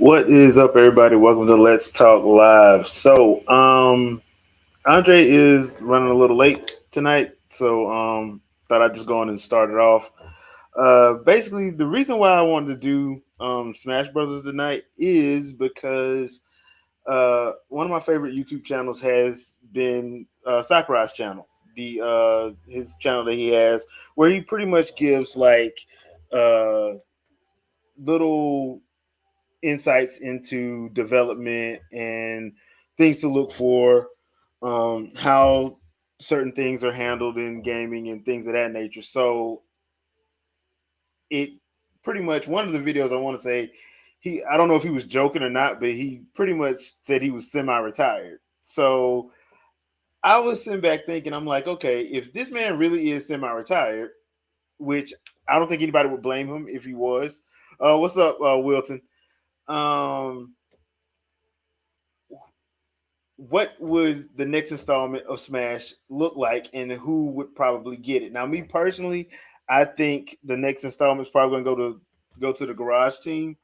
What is up, everybody? Welcome to Let's Talk Live. Andre is running a little late tonight, thought I'd just go on and start it off. Basically, the reason why I wanted to do Smash Brothers tonight is because one of my favorite YouTube channels has been Sakurai's channel, the his channel that he has, where he pretty much gives like uh, little insights into development and things to look for, how certain things are handled in gaming and things of that nature. So it pretty much one of the videos I want to say I don't know if he was joking or not, but he pretty much said he was semi-retired. So I was sitting back thinking, I'm like, okay, if this man really is semi-retired, which I don't think anybody would blame him if he was. What's up, Wilton? Um, what would the next installment of Smash look like, and who would probably get it? Now, me personally, I think the next installment is probably going to go to the Garage team,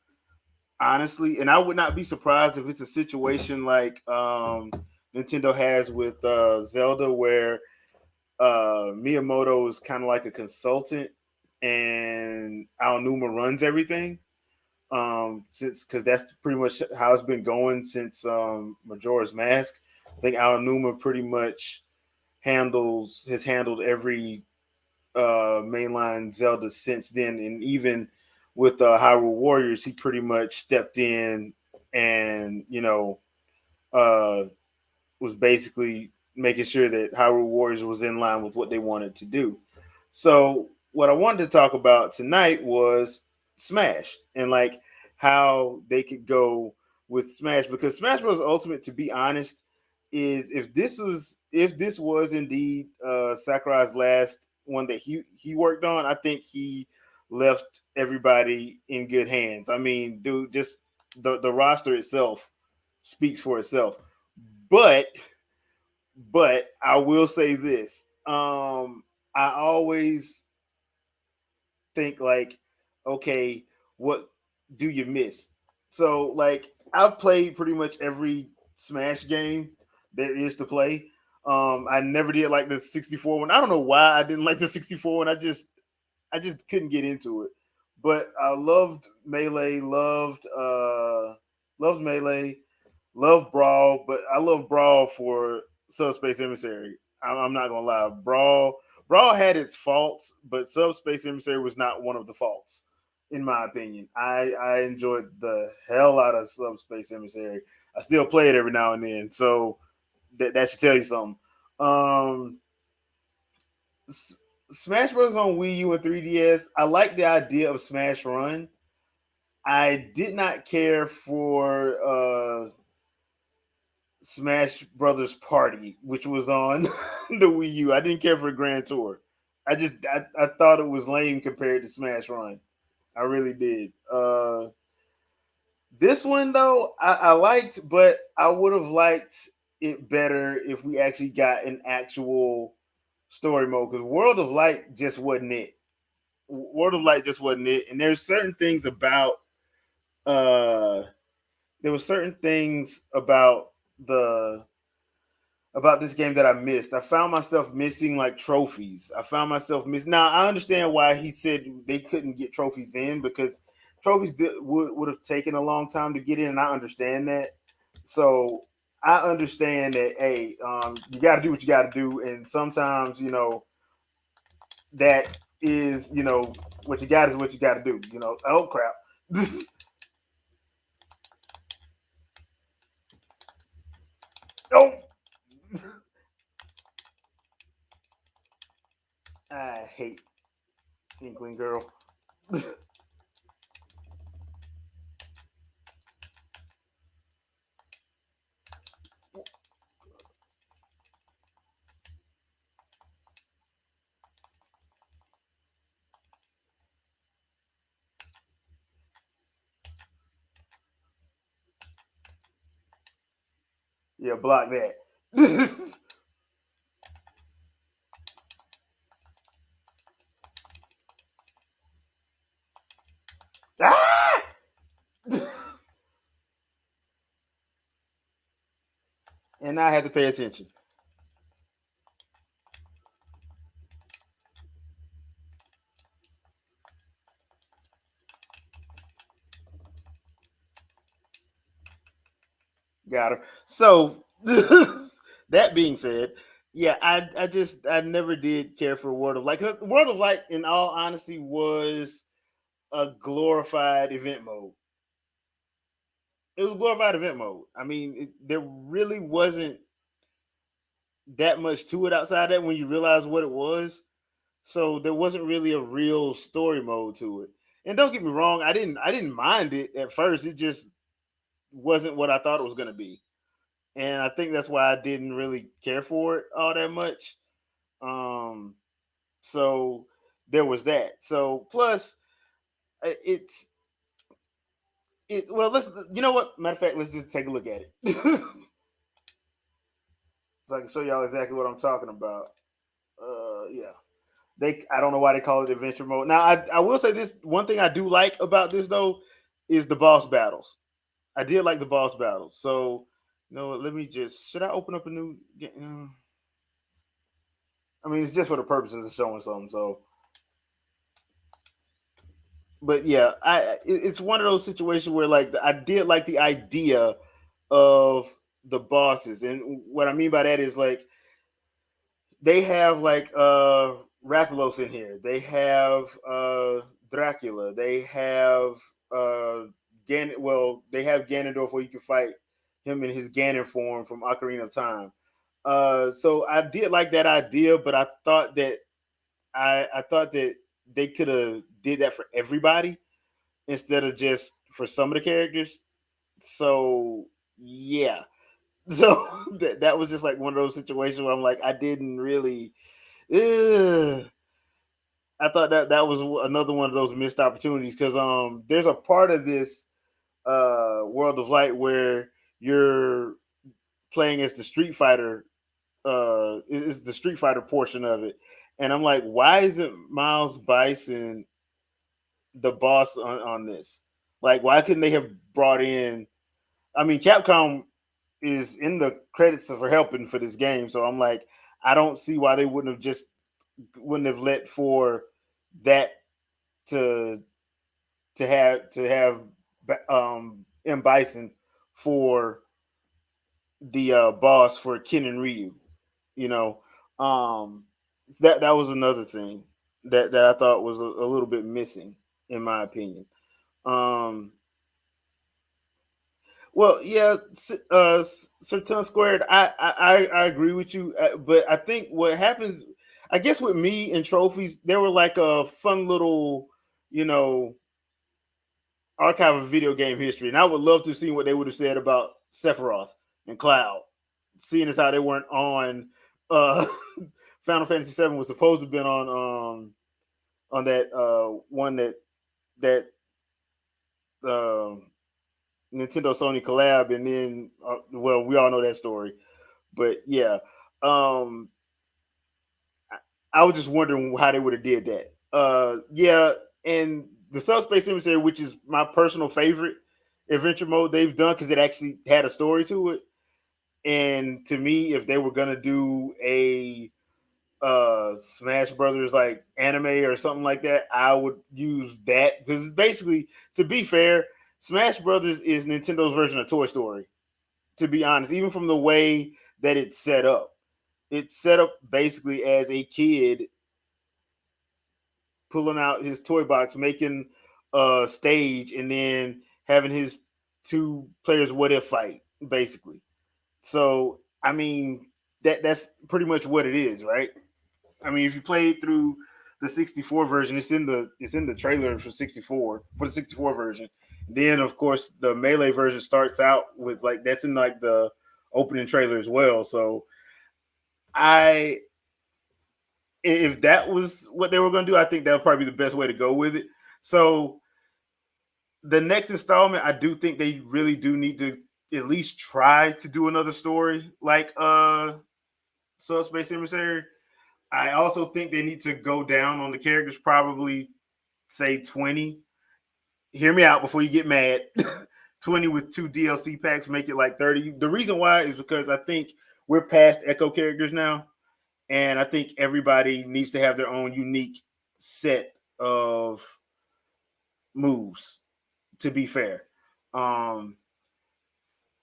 honestly, and I would not be surprised if it's a situation like Nintendo has with Zelda, where Miyamoto is kind of like a consultant, and Aonuma runs everything. Since because that's pretty much how it's been going since Majora's Mask. I think Aonuma pretty much has handled every mainline Zelda since then, and even with Hyrule Warriors, he pretty much stepped in and uh, was basically making sure that Hyrule Warriors was in line with what they wanted to do. So what I wanted to talk about tonight was Smash and like how they could go with Smash, because Smash Bros. Ultimate, to be honest, is if this was indeed Sakurai's last one that he worked on, I think he left everybody in good hands. I mean, dude, just the roster itself speaks for itself. But I will say this. I always think like, okay, what do you miss? So like I've played pretty much every Smash game there is to play. I never did like the 64 one. I don't know why I didn't like the 64 one. I just couldn't get into it. But I loved Melee, loved Melee, loved Brawl, but I love Brawl for Subspace Emissary. I'm not gonna lie, Brawl had its faults, but Subspace Emissary was not one of the faults, in my opinion. I enjoyed the hell out of Subspace Emissary. I still play it every now and then, so that should tell you something. Um, Smash Bros. On Wii U and 3DS, I like the idea of Smash Run. I did not care for Smash Brothers Party, which was on the Wii U. I didn't care for the Grand Tour. I thought it was lame compared to Smash Run. I really did. This one though, I liked, but I would have liked it better if we actually got an actual story mode, because World of Light just wasn't it. World of Light just wasn't it. And there's certain things about uh there were certain things about the about this game that I missed. I found myself missing like trophies. I found myself missing. Now I understand why he said they couldn't get trophies in because trophies would have taken a long time to get in, and I understand that. So I understand that. Hey, you got to do what you got to do, and sometimes that is what you got is what you got to do. Oh crap. Oh, I hate Inkling Girl. Yeah, block that. Ah! And I had to pay attention. Got her. So that being said, yeah, I never did care for World of Light. 'Cause World of Light, in all honesty, was a glorified event mode. It was glorified event mode. I mean, there really wasn't that much to it outside that when you realize what it was. So there wasn't really a real story mode to it. And don't get me wrong, I didn't mind it at first. It just wasn't what I thought it was going to be. And I think that's why I didn't really care for it all that much. Um, so there was that. So plus, it's it. Well, let's. You know what? Matter of fact, let's just take a look at it, so I can show y'all exactly what I'm talking about. Yeah. I don't know why they call it adventure mode. Now I will say this one thing I do like about this though is the boss battles. I did like the boss battles. So let me just should I open up a new I mean, it's just for the purposes of showing something. So, but yeah, it's one of those situations where like I did like the idea of the bosses, and what I mean by that is like they have like Rathalos in here. They have Dracula. They have they have Ganondorf where you can fight him in his Ganon form from Ocarina of Time. So I did like that idea, but I thought that they could have did that for everybody instead of just for some of the characters. So yeah, so that was just like one of those situations where I'm like, I didn't really. Ugh. I thought that was another one of those missed opportunities because there's a part of this World of Light where you're playing as the Street Fighter is the Street Fighter portion of it, and I'm like, why isn't Miles Bison the boss on this? Like, why couldn't they have brought in? I mean, Capcom is in the credits for helping for this game, so I'm like, I don't see why they wouldn't have let for that to have M Bison for the boss for Ken and Ryu. You know, um, that was another thing that I thought was a little bit missing, in my opinion. Um, well, yeah, Certain Squared. I agree with you, but I think what happens, I guess, with me and trophies, they were like a fun little, you know, archive of video game history, and I would love to see what they would have said about Sephiroth and Cloud, seeing as how they weren't on. Uh, Final Fantasy VII was supposed to have been on that one that uh, Nintendo Sony collab, and then well, we all know that story, but yeah, um, I was just wondering how they would have did that. Yeah, and the Subspace Emissary, which is my personal favorite adventure mode they've done because it actually had a story to it, And to me, if they were gonna do a Smash Brothers like anime or something like that, I would use that because basically, to be fair, Smash Brothers is Nintendo's version of Toy Story. To be honest, even from the way that it's set up basically as a kid pulling out his toy box, making a stage, and then having his two players what if fight, basically. So I mean that's pretty much what it is, right? I mean, if you played through the 64 version, it's in the trailer for 64 for the 64 version. Then of course the melee version starts out with like that's in like the opening trailer as well. So I if that was what they were going to do, I think that would probably be the best way to go with it. So the next installment, I do think they really do need to at least try to do another story like Subspace Emissary. I also think they need to go down on the characters, probably say 20. Hear me out before you get mad. 20 with two DLC packs, make it like 30. The reason why is because I think we're past Echo characters now. And I think everybody needs to have their own unique set of moves, to be fair. Um,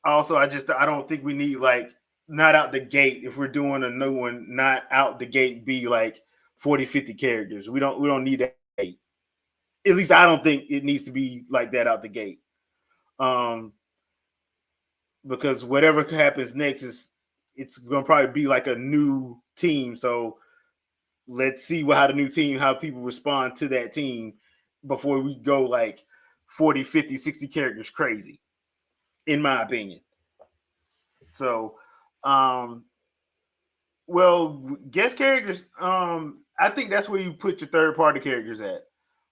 Also, I don't think we need like not out the gate if we're doing a new one, not out the gate be like 40, 50 characters. We don't need that. At least I don't think it needs to be like that out the gate. Um, because whatever happens next is it's gonna probably be like a new team. So let's see how the new team, how people respond to that team before we go like 40, 50, 60 characters crazy, in my opinion. So um well, guest characters, I think that's where you put your third party characters at.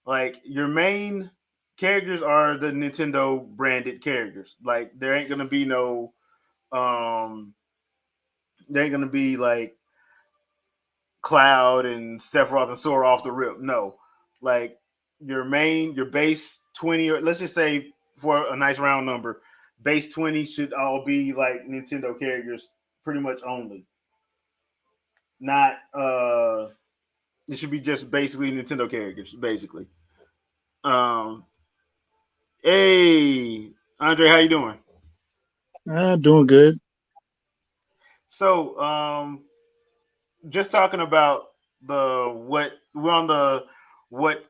Like your main characters are the Nintendo branded characters. Like um there ain't gonna be like Cloud and Sephiroth and Sora off the rip. No. Like your base 20, or let's just say for a nice round number, base 20 should all be like Nintendo characters pretty much only. Not it should be just basically Nintendo characters, basically. Um hey Andre, how you doing? Doing good. So just talking about the what we're on the what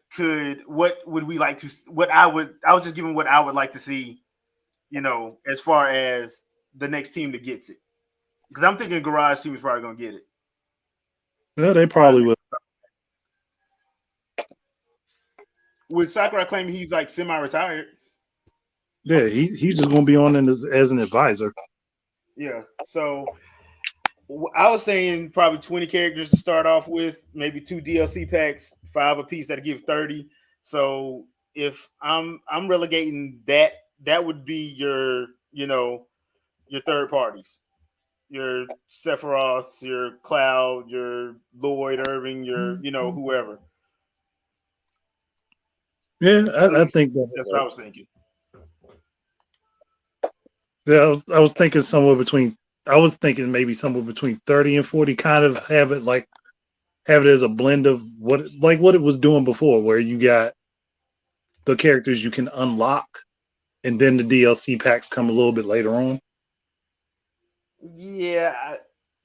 would we like to what I was just giving what I would like to see, as far as the next team that gets it, because I'm thinking Garage team is probably gonna get it Yeah, they for the probably next. will. With Sakurai claiming he's like semi-retired. Yeah, he's just gonna be on as an advisor. Yeah, so I was saying probably 20 characters to start off with, maybe two DLC packs, five a piece that give 30. So if I'm relegating that, that would be your third parties, your Sephiroth, your Cloud, your Lloyd Irving, your whoever. Yeah, At I least think that. that's what I was thinking. Yeah, I was thinking somewhere between. I was thinking maybe somewhere between 30 and 40. Kind of have it as a blend of what it was doing before, where you got the characters you can unlock, and then the DLC packs come a little bit later on. Yeah,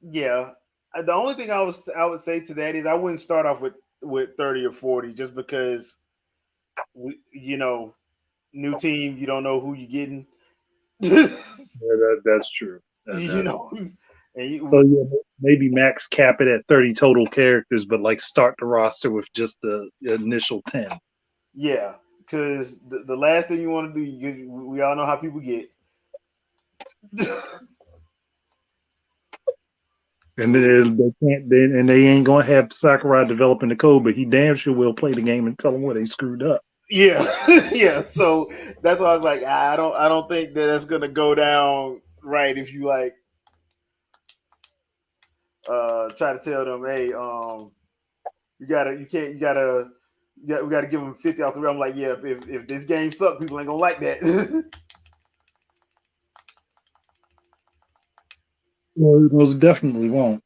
yeah. The only thing I would say to that is I wouldn't start off with 30 or 40 just because new team, you don't know who you're getting. Yeah, that's true. you know, and So yeah, maybe max cap it at 30 total characters, but like start the roster with just the initial 10. yeah, because the last thing you want to do, we all know how people get. And then they can't, and they ain't gonna have Sakurai developing the code, but he damn sure will play the game and tell them where they screwed up. Yeah, yeah. So that's why I was like, I don't think that that's gonna go down right if you like try to tell them, hey, we gotta give them 50 off the rip. I'm like, yeah, if this game sucks, people ain't gonna like that. Well, it most definitely won't.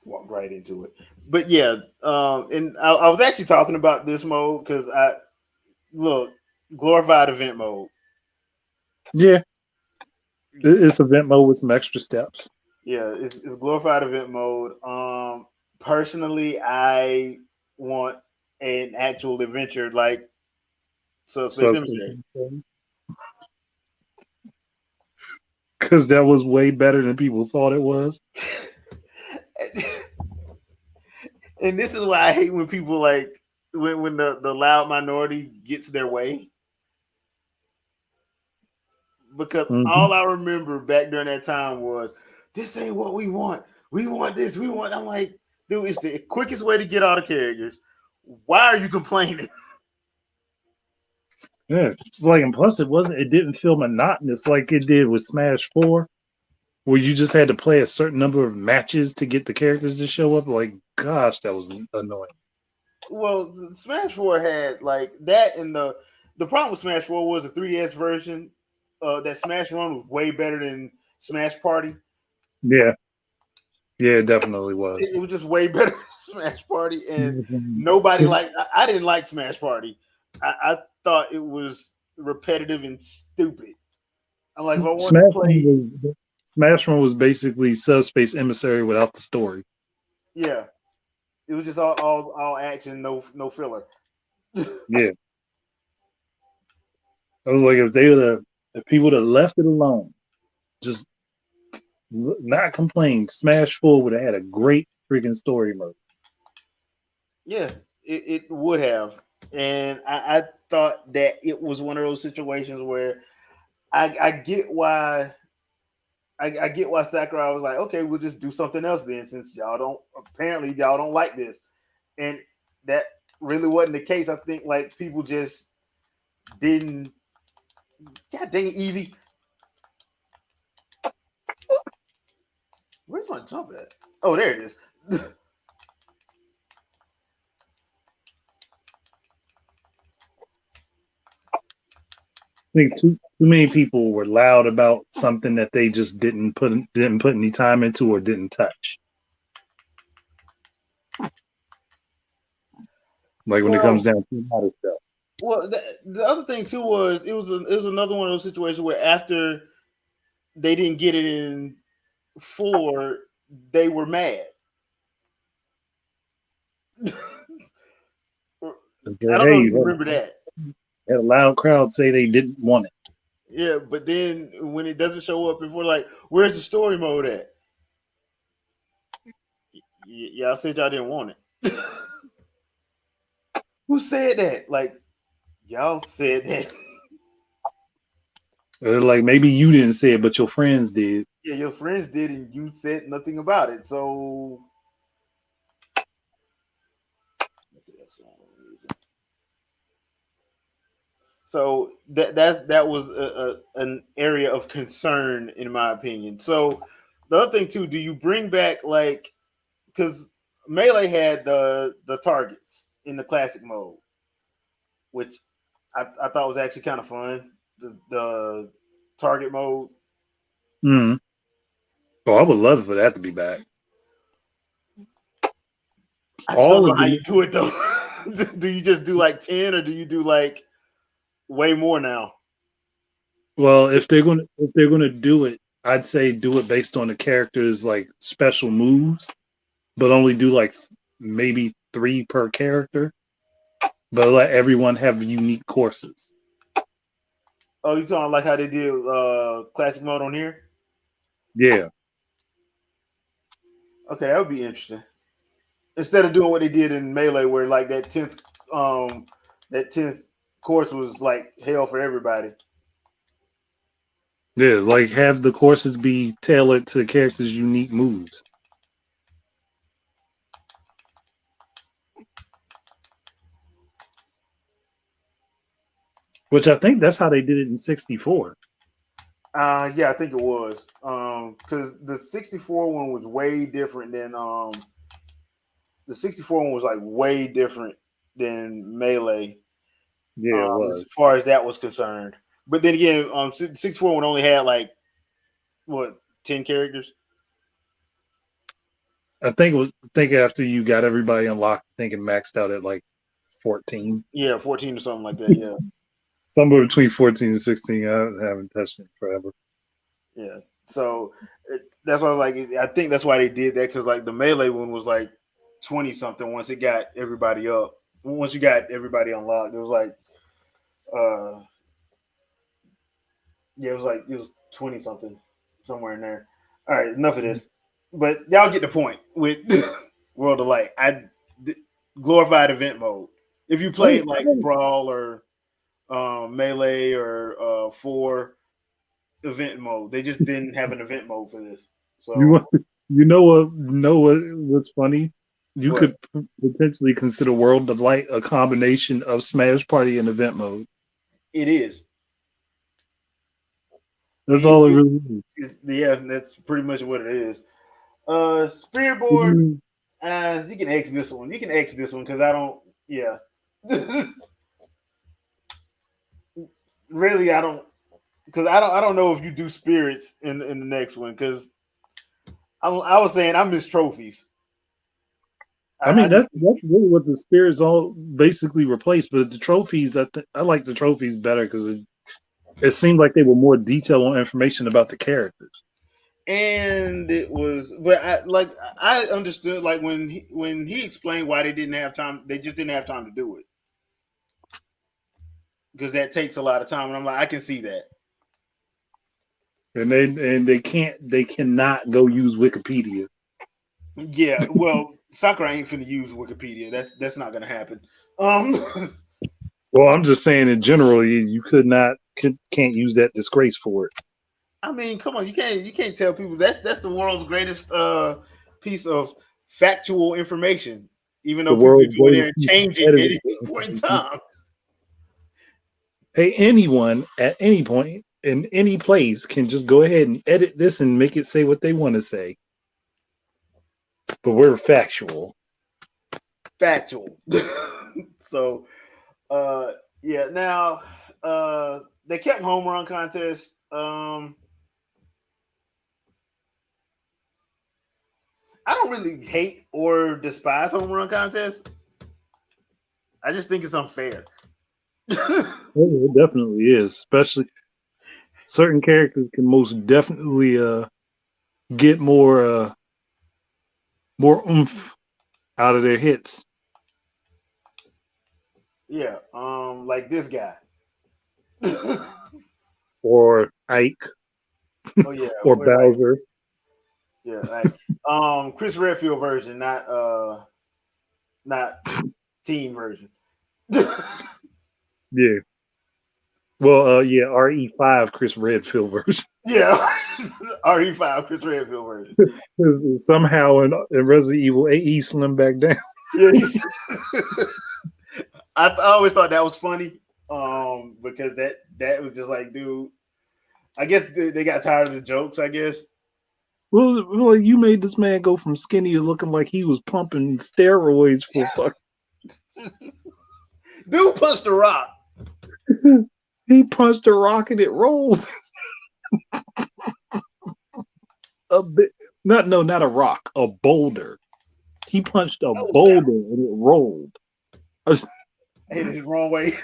Walk right into it. But yeah, and I was actually talking about this mode because I look glorified event mode. Yeah, it's event mode with some extra steps. Yeah, it's glorified event mode. Personally, I want an actual adventure like Subspace So, Emissary. because that was way better than people thought it was. And this is why I hate when people like when the loud minority gets their way, because Hmm. all I remember back during that time was this ain't what we want. We want this. We want. I'm like, dude, it's the quickest way to get all the characters. Why are you complaining? Yeah, like, and plus it wasn't. It didn't feel monotonous like it did with Smash Four, where you just had to play a certain number of matches to get the characters to show up. Like, gosh, that was annoying. Well, Smash Four had like that, and the problem with Smash Four was the 3DS version. That Smash Run was way better than Smash Party. Yeah, yeah, it definitely was. It was just way better than Smash Party, and Mhm. nobody liked. I didn't like Smash Party. I thought it was repetitive and stupid. I'm like, if I want to Smash Run play, was Smash Run was basically Subspace Emissary without the story. yeah, it was just all action, no filler. Yeah, I was like, if people would have left it alone, just not complained, Smash Four would have had a great freaking story mode. Yeah, it would have, and I thought that it was one of those situations where I get why I get why Sakurai was like, okay, we'll just do something else then, since y'all don't like this, and that really wasn't the case. I think like people just didn't. God dang it, Evie, where's my jump at? Oh, there it is. I think too many people were loud about something that they just didn't put any time into or didn't touch. Like when it comes well, down to a lot of stuff. well, the other thing too was it was another one of those situations where after they didn't get it in four, they were mad. I don't know Hey, if you you remember that. had a loud crowd say they didn't want it. Yeah, but then when it doesn't show up, people are like, "Where's the story mode at?" Y'all said y'all didn't want it. Who said that? Like y'all said that. They're like, maybe you didn't say it, but your friends did. Yeah, your friends did, and you said nothing about it. So that was an area of concern in my opinion. So the other thing too, do you bring back like because Melee had the targets in the classic mode, which I thought was actually kind of fun. The target mode. Mm. Oh, I would love for that to be back. I just don't All know of how you the do it though. Do you just do like 10 or do you do like way more now? well, if they're gonna do it, I'd say do it based on the character's like special moves, but only do like maybe three per character, but let everyone have unique courses. Oh, you talking like how they did classic mode on here? Yeah, Okay, that would be interesting. Instead of doing what they did in Melee, where like that 10th course was like hell for everybody. yeah, like have the courses be tailored to the character's unique moves, which I think that's how they did it in 64. Yeah, I think it was. Because the 64 one was way different than the 64 one was like way different than Melee, Yeah, it as was. far as that was concerned. But then again, 64 would only had like what 10 characters. I think it was. I think after you got everybody unlocked, I think it maxed out at like 14, Yeah, 14 or something like that. Yeah, somewhere between 14 and 16. I haven't touched it forever. yeah. So that's why I was like, I think that's why they did that because like the Melee one was like 20 something once it got everybody up. Once you got everybody unlocked, it was like, uh, yeah, it was 20 something somewhere in there. All right, enough of this. But y'all get the point with World of Light. Glorified event mode. If you I mean, played like Brawl or Melee or Four event mode, they just didn't have an event mode for this. you So want, you what's funny? You what? could potentially consider World of Light a combination of Smash Party and event mode. It is. That's all it really is. Yeah, that's pretty much what it is. Spirit What do board. you- You can X this one. You can X this one because I don't. Yeah. Really, I don't. Because I don't know if you do spirits in the next one. Because I was saying I miss trophies. I I mean, just that's really what the spirits all basically replaced. But the trophies, I like the trophies better because it seemed like they were more detailed on information about the characters. and it was, but I understood like when he explained why they didn't have time. They just didn't have time to do it because that takes a lot of time. And I'm like, I can see that. And they cannot go use Wikipedia. Yeah, well, Sakurai ain't finna use Wikipedia. That's not gonna happen. Um, Well, I'm just saying in general, you can't use that disgrace for it. I mean, come on, you can't tell people that's the world's greatest piece of factual information. Even The though people world's could go in there greatest and piece of change it at editing. any point in time. Hey, anyone at any point in any place can just go ahead and edit this and make it say what they want to say. But we're factual. Factual. So, uh, yeah. Now, they kept home run contest. I don't really hate or despise home run contests. I just think it's unfair. Oh, it definitely is. Especially certain characters can most definitely get more oomph out of their hits. Yeah, like this guy. Oh Or Ike yeah, or we're like Bowser. yeah, like Chris Redfield version, not teen version. Yeah. Well, yeah, RE5 Chris Redfield version. Yeah, RE5 Chris Redfield version. Somehow in Resident Evil 8, he slimmed back down. Yeah, I always thought that was funny, because that was just like, dude. I guess they got tired of the jokes. I guess. Well, like you made this man go from skinny to looking like he was pumping steroids for fuck. Dude punched a rock. He punched a rock and it rolled a bit. Not a rock, a boulder. He punched a That was kind boulder and it rolled. I was of hit it the wrong way.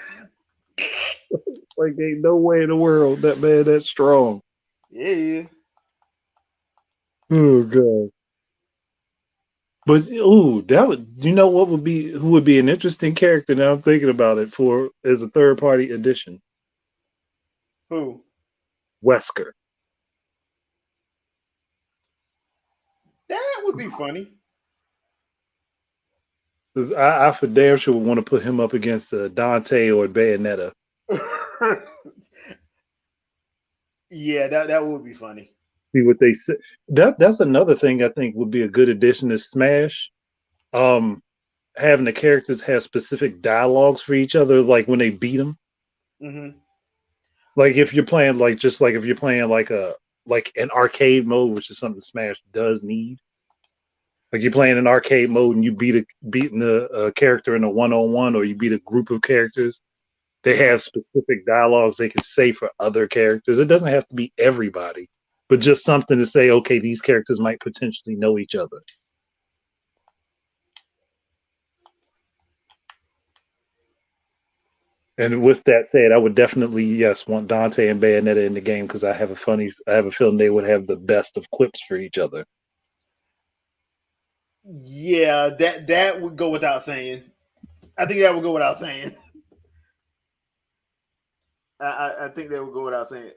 like, ain't no way in the world that man that strong. Yeah. Oh god. But ooh, that would what would be who would be an interesting character now I'm thinking about it for as a third party edition? Who? Wesker. That would be funny. 'Cause I for damn sure would want to put him up against Dante or Bayonetta. Yeah, that would be funny. See what they say. That's another thing I think would be a good addition to Smash. Um, Having the characters have specific dialogues for each other, like when they beat them. Mm-hmm. Like if you're playing if you're playing like an arcade mode, which is something Smash does need. Like you're playing an arcade mode and you beating a character in a 1-on-1, or you beat a group of characters. They Mhm. have specific dialogues they can say for other characters. It doesn't have to be everybody, but just something to say, okay, these characters might potentially know each other. And with that said, I would definitely, yes, want Dante and Bayonetta in the game because I have a feeling they would have the best of quips for each other. Yeah, that would go without saying. I think that would go without saying. I think that would go without saying.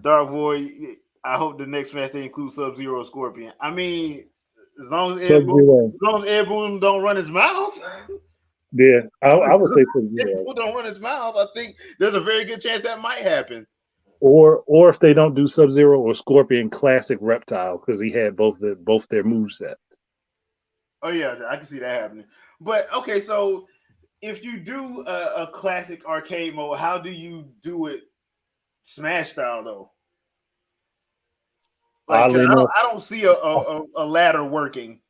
Dark Void. I hope the next match they include Sub Zero or Scorpion. I mean, Sub Zero, As long as Ed Boon don't run his mouth, yeah, I would say Sub Ed Zero. Boon don't run his mouth. I think there's a very good chance that might happen. Or if they don't do Sub Zero or Scorpion, classic Reptile because he had both their moveset. Oh yeah, I can see that happening. But okay, so if you do a classic arcade mode, how do you do it Smash style though? Like, 'cause Oddly enough, I don't see a ladder working.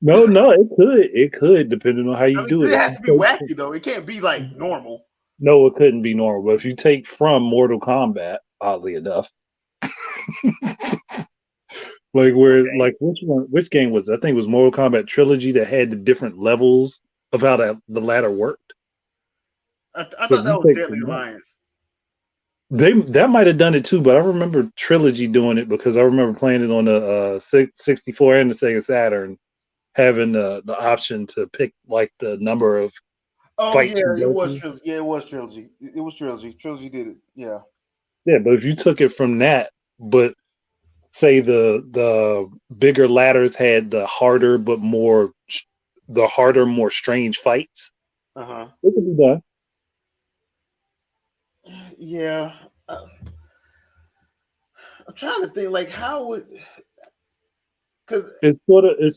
no, it could depending on how I you mean, do it. it If has you to be wacky though. It can't be like take, normal. no, it couldn't be normal. But if you take from Mortal Kombat, oddly enough, Okay. which game was it? I think it was Mortal Kombat Trilogy that had the different levels of how the ladder worked. I So if thought that you was take Deadly from that, Alliance. that might have done it too, but I remember Trilogy doing it because I remember playing it on the 64 and the Sega Saturn, having the option to pick like the number of Oh fights yeah, you it go was through. trilogy. Yeah, it was trilogy. It was trilogy. Trilogy did it. Yeah. Yeah, but if you took it from that, but say the bigger ladders had the harder, more strange fights, Uh huh. it could be done. Yeah. Uh, I'm trying to think like how would because It's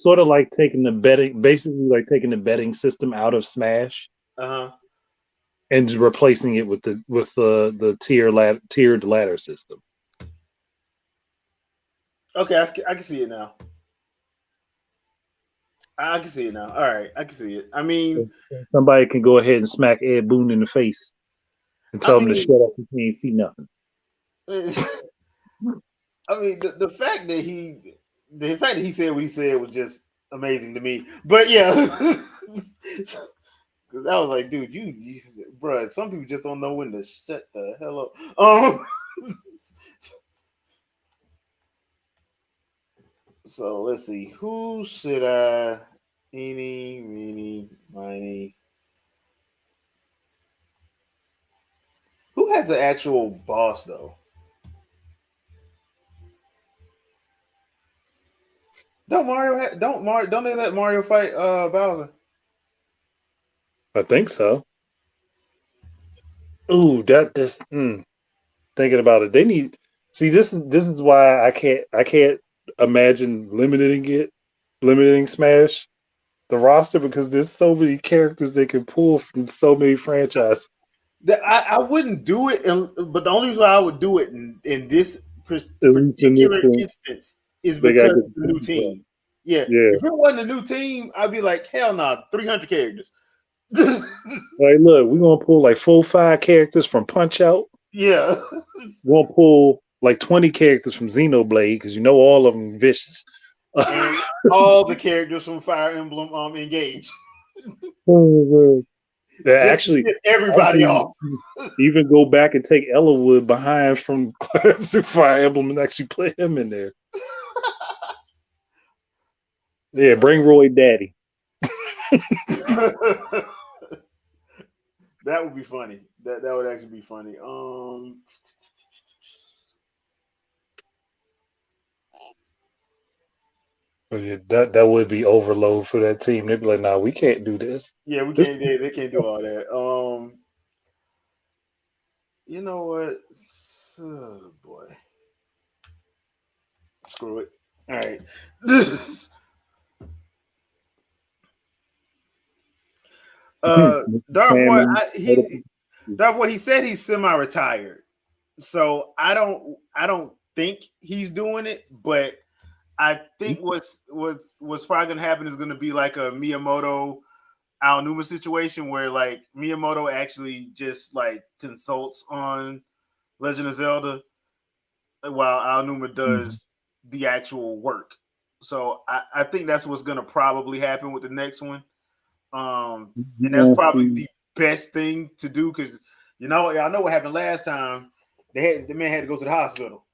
sort of like taking the betting, basically like taking the betting system out of Smash uh huh. and replacing it with the tiered ladder system. Okay, I can see it now. I can see it now. All right, I can see it. Somebody can go ahead and smack Ed Boon in the face and I tell him to mean, shut up. He can't see nothing. I mean, the fact that he said what he said was just amazing to me. But yeah, because I was like, dude, bro, some people just don't know when to shut the hell up. So let's see, who should I? Eeny, meeny, miny. Who has the actual boss though? Don't they let Mario fight Bowser? I think so. Ooh, thinking about it. They need see this is why I can't imagine limiting Smash the roster because there's so many characters they can pull from so many franchises. I wouldn't do it, but the only reason why I would do it in this At least in this particular thing, instance is they gotta because get it's the a new points up. team. Yeah, Yeah. if it wasn't a new team, I'd be like, hell no, 300 characters. Like, look, we're gonna pull like 4, 5 characters from Punch Out. Yeah, We're gonna pull like 20 characters from Xenoblade because you know all of them vicious. and all the characters from Fire Emblem Engage. Yeah, Just to piss everybody actually, off. even go back and take Ellawood behind from Classic Fire Emblem and actually put him in there. Yeah, bring Roy Daddy. That would be funny. That would actually be funny. But yeah, that would be overload for that team. They'd be like, "Nah, we can't do this." Yeah, we This can't. They can't do all that. You know what? Oh, boy, screw it. All right. uh, Darth Boy, Salmon. Darth Boy. He said he's semi-retired, so I don't think he's doing it, but I think what's probably gonna happen is gonna be like a Miyamoto Aonuma situation where like Miyamoto actually just like consults on Legend of Zelda while Aonuma Mhm. does the actual work. So I think that's what's gonna probably happen with the next one. You And that's won't probably see. the best thing to do because y'all know what happened last time. The man had to go to the hospital.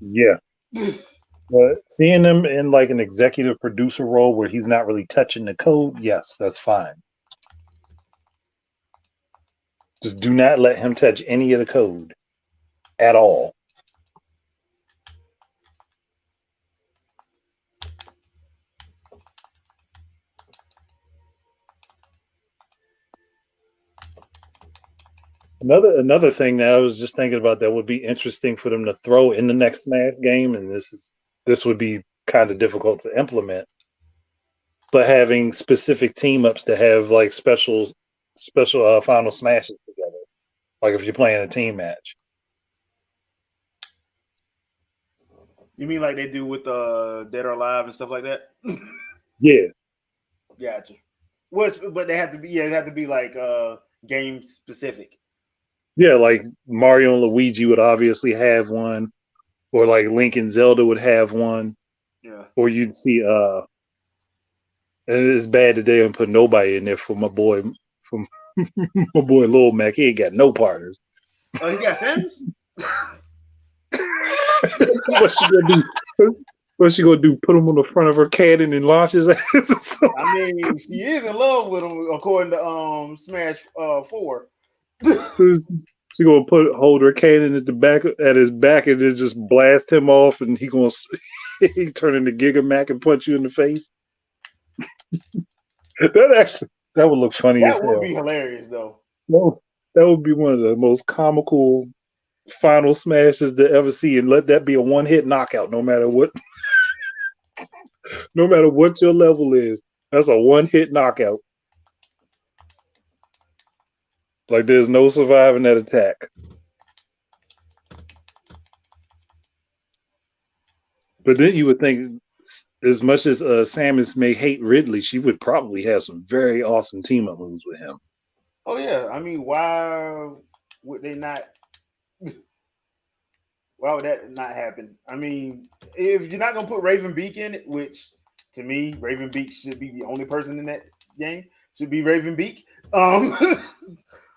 Yeah. But seeing him in like an executive producer role where he's not really touching the code, yes, that's fine. Just do not let him touch any of the code at all. Another thing that I was just thinking about that would be interesting for them to throw in the next Smash game, and this would be kind of difficult to implement, but having specific team ups to have like special final smashes together, like if you're playing a team match. You mean like they do with Dead or Alive and stuff like that? Yeah, Gotcha. But they have to be they have to be like game specific. yeah, like Mario and Luigi would obviously have one, or like Link and Zelda would have one, Yeah. or you'd see and it's bad that they don't put nobody in there for my boy from my boy Lil Mac. He ain't got no partners. Oh, he got Sims? What's she gonna do? What's she gonna do? Put him on the front of her cannon and launch his ass? I mean, she is in love with him according to Smash 4. She gonna hold her cannon at the back at his back and then just blast him off, and he turn into Giga Mac and punch you in the face. That would look funny as That would hell. be hilarious though. No, that would be one of the most comical final smashes to ever see, and let that be a one hit knockout, no matter what, no matter what your level is. That's a one hit knockout. Like there's no surviving that attack. But then you would think, as much as Samus may hate Ridley, she would probably have some very awesome team up moves with him. Oh yeah, I mean, why would they not? Why would that not happen? I mean, if you're not gonna put Raven Beak in it, which to me, Raven Beak should be the only person in that game. Should be Raven Beak. Um,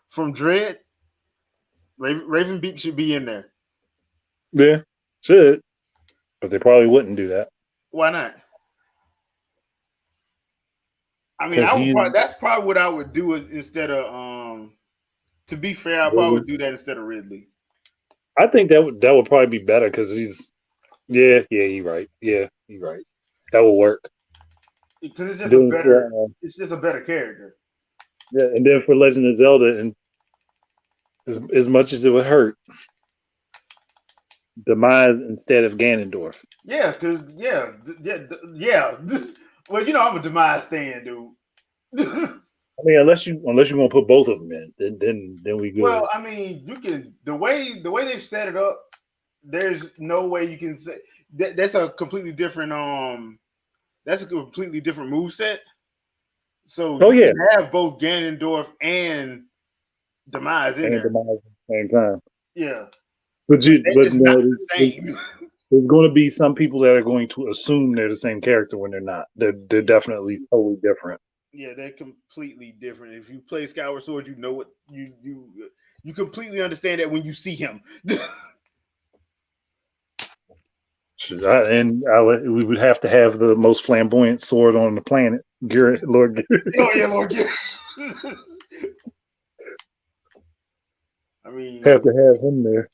from Dread, Raven Beak should be in there. Yeah, should, but they probably wouldn't do that Why not? I mean, because I would he's. probably that's probably what I would do instead of to be fair, I probably would do that instead of Ridley. I think that would probably be better because he's. Yeah, you're right. Yeah, you're right. That will work. Because Then it's just a better character. yeah, and then for Legend of Zelda, and as much as it would hurt, Demise instead of Ganondorf. Yeah, because yeah. Well, you know, I'm a Demise stan, dude. I mean, unless you want to put both of them in, then we good. Well, I mean, you can the way they've set it up. There's no way you can say that's a completely different that's a completely different move set. So Oh you yeah, can have both Ganondorf and Demise in and there. Demise at the same time. Yeah, But it's not no, the same. there's going to be some people that are going to assume they're the same character when they're not. They're definitely totally different. Yeah, they're completely different. If you play Skyward Sword, you know what you completely understand that when you see him. We would have to have the most flamboyant sword on the planet, Lord Garrett. Oh yeah, Lord. I mean, Have to have him there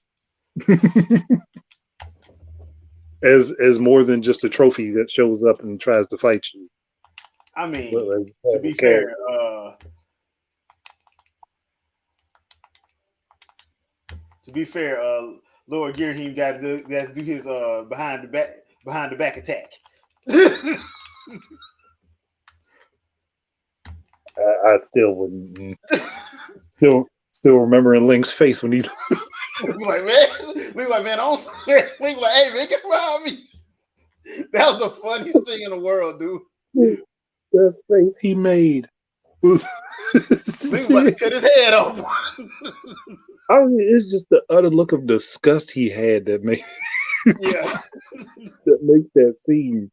as more than just a trophy that shows up and tries to fight you. I mean, But, like, to be fair, Lord Girahim got to do his behind the back attack. I still wouldn't. Still remembering Link's face when he. Link like, man, don't. Link like, hey man, get around me. That was the funniest thing in the world, dude. That face he made was. Link about to cut his head off. I mean, it's just the utter look of disgust he had that made Yeah. that makes that scene.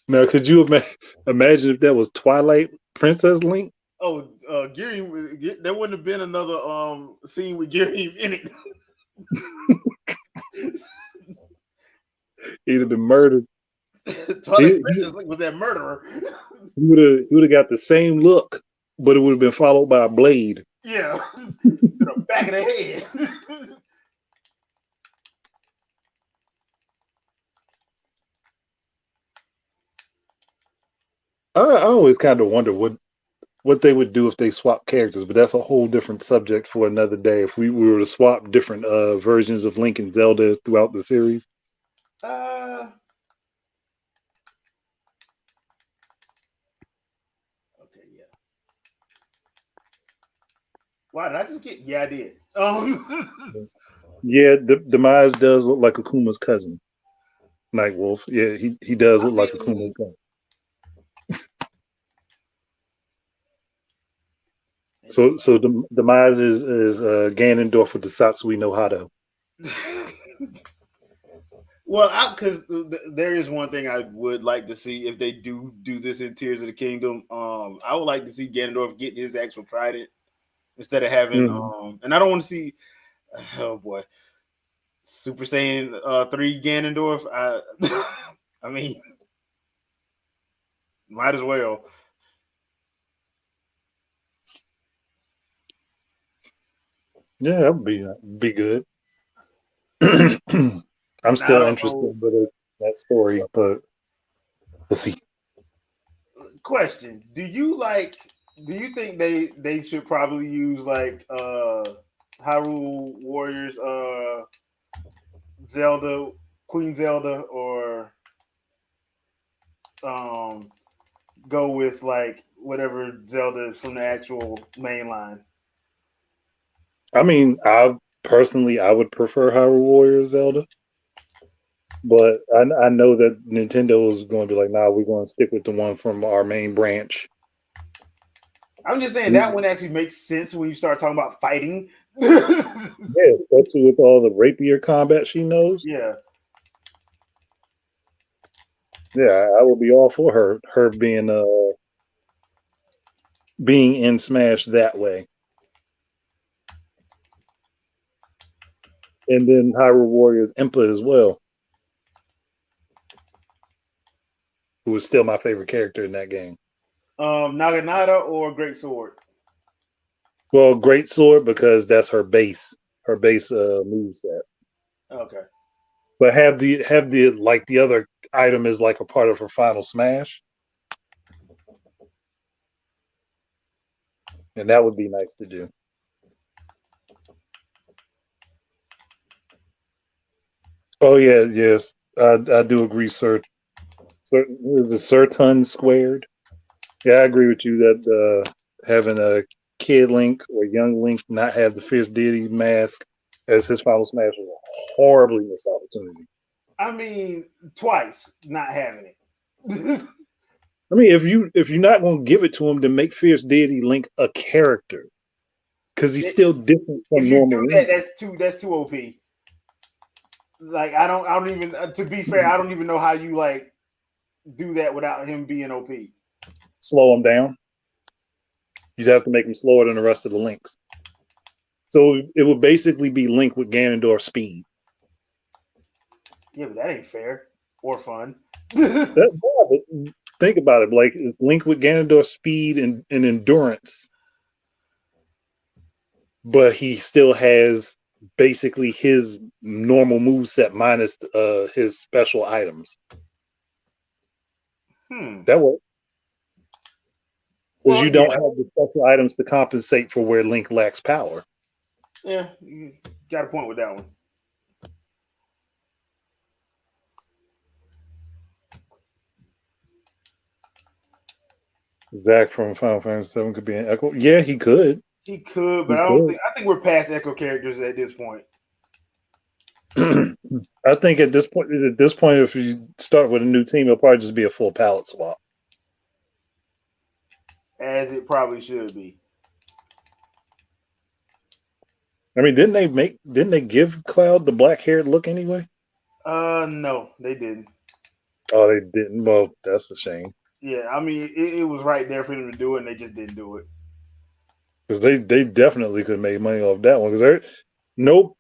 Now, could you imagine if that was Twilight Princess Link? Oh, Gary, there wouldn't have been another scene with Gary in it. He'd have been murdered. Twilight He, Princess Link was that murderer. he would have got the same look, but it would have been followed by a blade. Yeah, to the back of the head. I always kind of wonder what they would do if they swap characters, but that's a whole different subject for another day. If we were to swap different versions of Link and Zelda throughout the series. Okay, yeah. Why did I just get? Yeah, I did. Yeah, Demise does look like Akuma's cousin, Nightwolf. Yeah, he does look like Akuma's cousin. So Demise is Ganondorf with the Satsui no Hado. Well, because there is one thing I would like to see if they do this in Tears of the Kingdom. I would like to see Ganondorf getting his actual trident instead of having and I don't want to see. Oh boy, Super Saiyan 3 Ganondorf. I mean, might as well. Yeah, that would be good. I'm still interested in that story, but we'll see. Question: Do you think they should probably use like Hyrule Warriors, Zelda, Queen Zelda, or go with like whatever Zelda is from the actual main line? I mean, I would prefer Hyrule Warriors Zelda, but I know that Nintendo is going to be like, nah, we're going to stick with the one from our main branch. I'm just saying that one actually makes sense when you start talking about fighting. Yeah, especially with all the rapier combat she knows. Yeah. Yeah, I would be all for her being in Smash that way. And then Hyrule Warriors Impa as well, who is still my favorite character in that game. Naginata or Great Sword? Well, Great Sword because that's her base moveset. Okay. But have the like the other item is like a part of her final smash. And that would be nice to do. Oh yeah, yes. I do agree, sir. Is it Surtun squared? Yeah, I agree with you that having a kid Link or young Link not have the fierce deity mask as his final smash was a horribly missed opportunity. I mean, twice not having it. I mean, if you're not going to give it to him, then make fierce deity Link a character, because he's still different from normal Link. That's too OP. Like I don't even. To be fair, I don't even know how you like do that without him being OP. Slow him down. You'd have to make him slower than the rest of the Links. So it would basically be Link with Ganondorf speed. Yeah, but that ain't fair or fun. Think about it. Like it's Link with Ganondorf speed and endurance, but he still has basically his normal moveset minus his special items. That works. Because you don't have the special items to compensate for where Link lacks power. Yeah, you got a point with that one. Zack from Final Fantasy VII could be an Echo. Yeah, he could. He could, but I think we're past Echo characters at this point. I think at this point, if you start with a new team, it'll probably just be a full palette swap. as it probably should be. I mean, didn't they give Cloud the black haired look anyway? No, they didn't. Oh, they didn't. Well, that's a shame Yeah, I mean, it was right there for them to do it, and they just didn't do it. because they definitely could make money off that one. Because nope,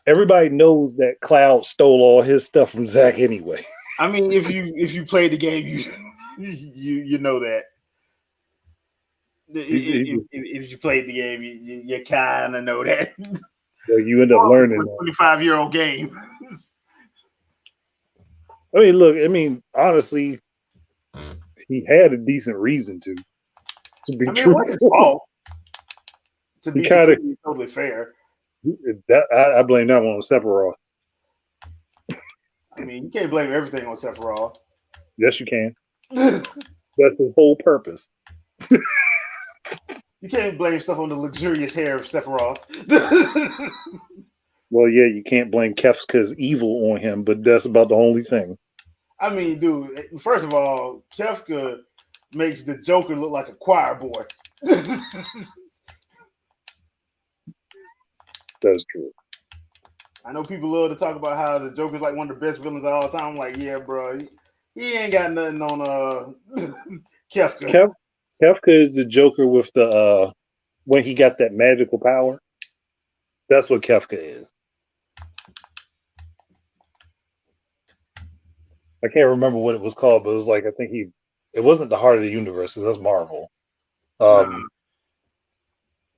everybody knows that Cloud stole all his stuff from Zach anyway. I mean, if you played the game, you know that. If you played the game, you kind of know that. Well, you end up learning. 25-year-old game. I mean, look. I mean, honestly, he had a decent reason to be I mean, it wasn't his fault. To be totally fair. I blame that one on Sephiroth. I mean, you can't blame everything on Sephiroth. Yes, you can. That's his whole purpose. You can't blame stuff on the luxurious hair of Sephiroth. Well, yeah, you can't blame Kefka's evil on him, but that's about the only thing. I mean, dude, first of all, Kefka makes the Joker look like a choir boy. That's true. I know people love to talk about how the Joker's like one of the best villains of all time. I'm like, yeah, bro, he ain't got nothing on Kefka. Kefka is the Joker with the when he got that magical power. That's what Kefka is. I can't remember what it was called, but it was like I think it wasn't the Heart of the Universe. That's Marvel.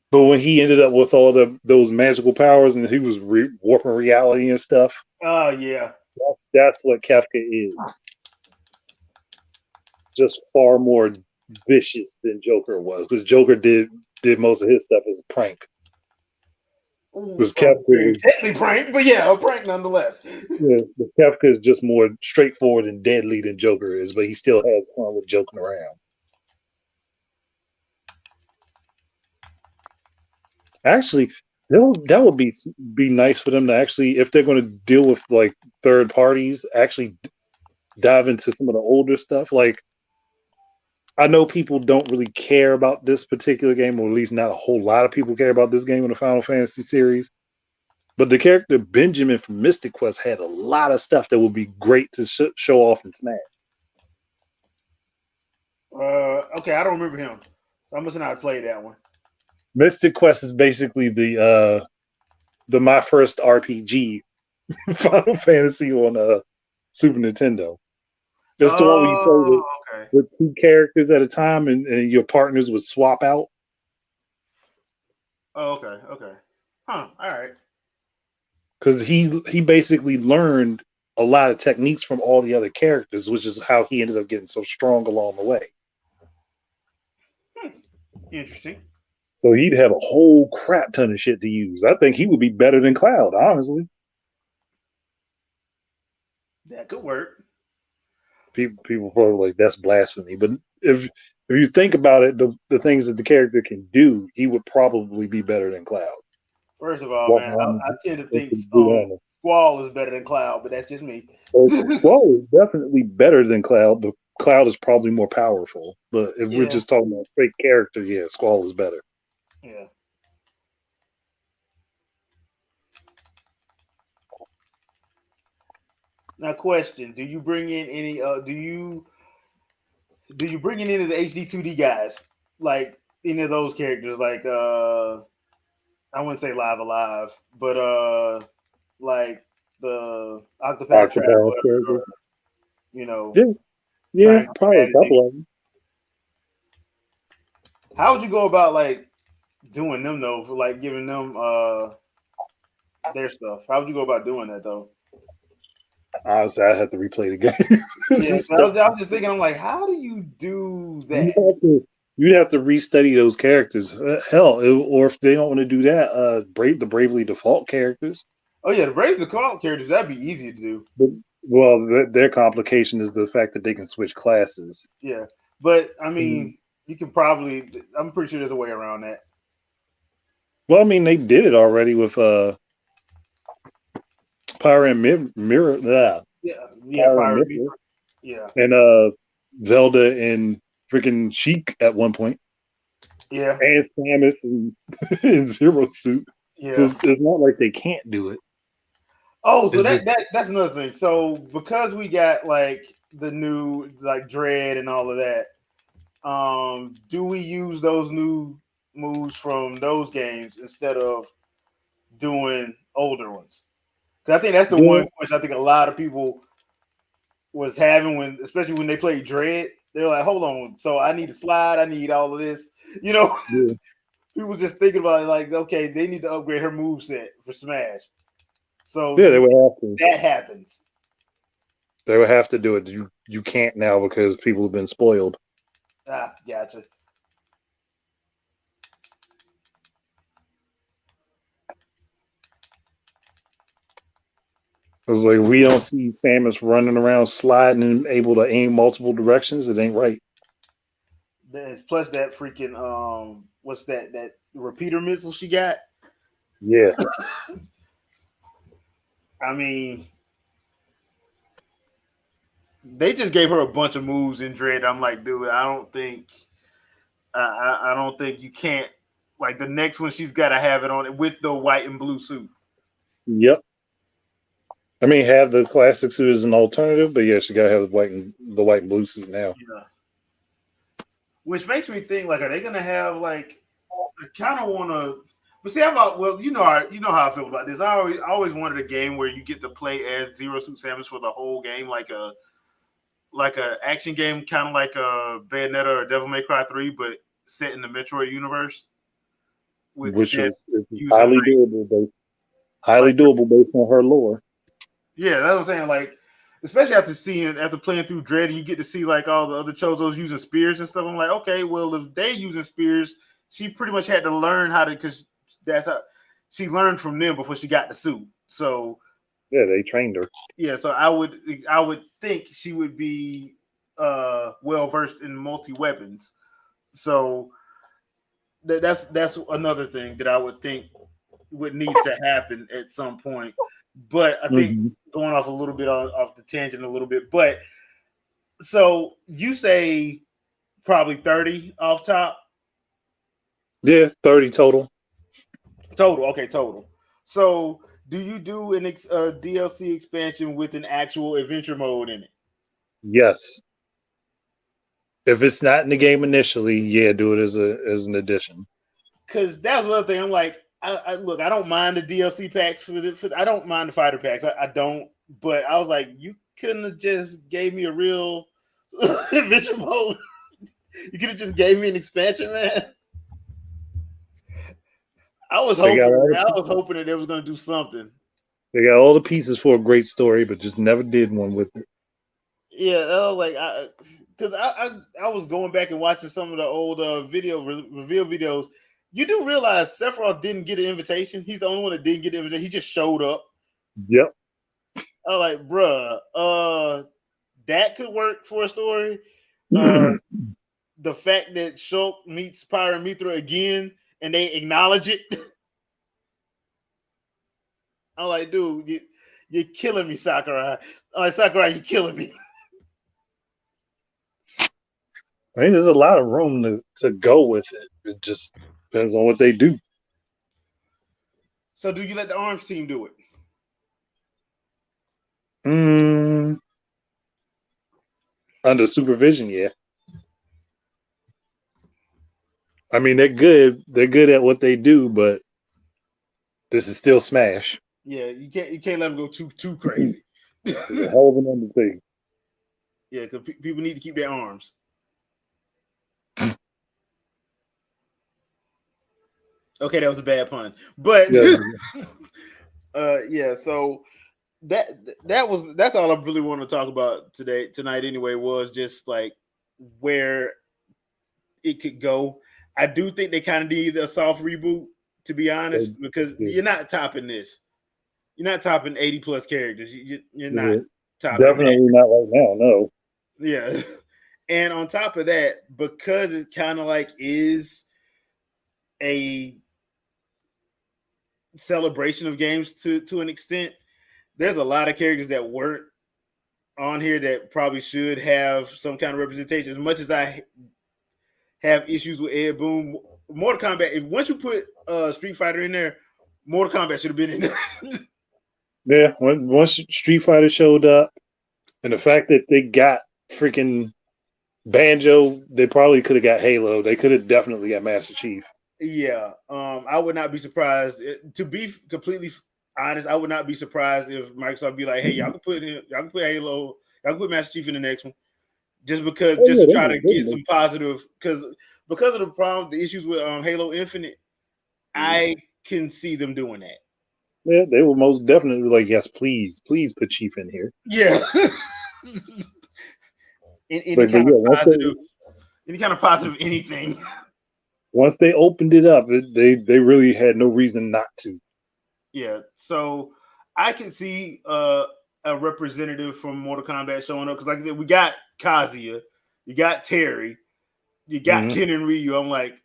But when he ended up with all those magical powers and he was warping reality and stuff. Oh yeah, that's what Kefka is. Just far more vicious than Joker was, because Joker did most of his stuff as a prank. Was Kefka deadly prank, but yeah, a prank nonetheless. Yeah, but Kefka is just more straightforward and deadly than Joker is, but he still has fun with joking around. Actually, that would be nice for them to actually, if they're going to deal with like third parties, actually dive into some of the older stuff. Like, I know people don't really care about this particular game, or at least not a whole lot of people care about this game in the Final Fantasy series. But the character Benjamin from Mystic Quest had a lot of stuff that would be great to show off in Smash. Okay, I don't remember him. I must not have played that one. Mystic Quest is basically the my first RPG Final Fantasy on Super Nintendo. That's the one where you play with two characters at a time, and your partners would swap out. Oh, okay. Huh, all right. Because he basically learned a lot of techniques from all the other characters, which is how he ended up getting so strong along the way. Interesting. So he'd have a whole crap ton of shit to use. I think he would be better than Cloud, honestly. That could work. People probably like, that's blasphemy. But if you think about it, the things that the character can do, he would probably be better than Cloud. First of all, man, I tend to think Squall is better than Cloud, but that's just me. Squall is definitely better than Cloud, but Cloud is probably more powerful. But if we're just talking about straight character, yeah, Squall is better. Yeah. Now, question: do you bring in any? Do you bring in any of the HD2D guys, like any of those characters? Like, I wouldn't say Live Alive, but like the Octopath Traveler, Yeah, probably a couple of them. How would you go about like doing them though, for like giving them their stuff? How would you go about doing that though? Honestly, I'd have to replay the game. Yeah, I was just thinking, I'm like, how do you do that? You'd have to restudy those characters. Hell, or if they don't want to do that, the Bravely Default characters. Oh yeah, the Bravely Default characters, that'd be easy to do. But, well, their complication is the fact that they can switch classes. Yeah, but I mean, you can probably. I'm pretty sure there's a way around that. Well, I mean, they did it already with Pyra and Mirror, Yeah, Pyra and Pirate Mirror, Mithra. Yeah, and Zelda and freaking Sheik at one point, yeah, and Samus and in Zero Suit. So yeah. it's not like they can't do it. Oh, so It's just that's another thing. So because we got like the new like Dread and all of that, do we use those new moves from those games instead of doing older ones? Because I think that's the yeah, one question I think a lot of people was having when, especially when they played Dread. They're like, hold on, so I need to slide, I need all of this. You know, yeah, people just thinking about it like, okay, they need to upgrade her move set for Smash. So yeah. do They would have to. that happens? They would have to do it. You can't now because people have been spoiled. Ah, gotcha. It's like we don't see Samus running around sliding and able to aim multiple directions. It ain't right. Plus that freaking what's that repeater missile she got? Yeah, I mean, they just gave her a bunch of moves in Dread. I'm like, dude, I don't think you can't like the next one she's got to have it on it with the white and blue suit. yep. I mean, have the classic suit as an alternative, but yeah, she gotta have the white and blue suit now. Yeah. Which makes me think like, are they gonna have like? I kind of want to, but see, well, you know how I feel about this. I always wanted a game where you get to play as Zero Suit Samus for the whole game, like a action game, kind of like a Bayonetta or Devil May Cry 3, but set in the Metroid universe with Which just is using like highly like doable based on her lore. yeah, that's what I'm saying. Like, especially after playing through Dread, and you get to see like all the other Chozos using spears and stuff. I'm like, okay, well, if they using spears, she pretty much had to learn how to because that's how she learned from them before she got the suit. So Yeah, they trained her. yeah, so I would think she would be well versed in multi weapons. So that's another thing that I would think would need to happen at some point. But I think Mm-hmm. going off a little bit off the tangent a little bit. But so you say probably 30 off top Yeah, 30 total. total. Okay, total. So do you do an DLC expansion with an actual adventure mode in it? Yes. If it's not in the game initially, yeah, do it as an addition. Because that was another thing. I'm like, look, I don't mind the DLC packs I don't mind the fighter packs. I don't. But I was like, you couldn't have just gave me a real adventure mode. You could have just gave me an expansion, man. I was They got hoping. all I the was hoping that they was going to do something. they got all the pieces for a great story, but just never did one with it. Yeah, I was like, because I was going back and watching some of the old reveal videos. You do realize Sephiroth didn't get an invitation. He's the only one that didn't get an invitation. He just showed up. Yep. I was like, bruh, that could work for a story. The fact that Shulk meets Pyra Mithra again and they acknowledge it. I'm like, dude, you're killing me, Sakurai. I'm like, Sakurai, you're killing me. I mean, there's a lot of room to go with it. It just depends on what they do. So do you let the arms team do it? Mm, under supervision, yeah. I mean, they're good. They're good at what they do, but this is still Smash. Yeah, you can't let them go too crazy. It's a hell of an undertaking. Yeah, because people need to keep their arms. Okay, that was a bad pun, but Yeah. yeah. So that's all I really want to talk about tonight. Anyway, was just like where it could go. I do think they kind of need a soft reboot, to be honest, because you're not topping this. You're not topping 80 plus characters. You're not topping Definitely that. not right now. No. Yeah. And on top of that, because it kind of like is a celebration of games to an extent, there's a lot of characters that weren't on here that probably should have some kind of representation. As much as I have issues with Ed Boon, Mortal Kombat. If once you put Street Fighter in there, Mortal Kombat should have been in there. Yeah, once Street Fighter showed up, and the fact that they got freaking Banjo, they probably could have got Halo. They could have definitely got Master Chief. Yeah, I would not be surprised. To be completely honest, I would not be surprised if Microsoft be like, "Hey, y'all can put Halo, y'all can put Master Chief in the next one," just because, Oh, just yeah, to try to get some positive. Because of the problem, the issues with Halo Infinite, I can see them doing that. Yeah, they were most definitely like, "Yes, please put Chief in here." Yeah. Any But kind yeah, of positive, any kind of positive anything. once they opened it up, they really had no reason not to. Yeah, so I can see a representative from Mortal Kombat showing up because, like I said, we got Kazuya, you got Terry, you got Ken and Ryu. I'm like,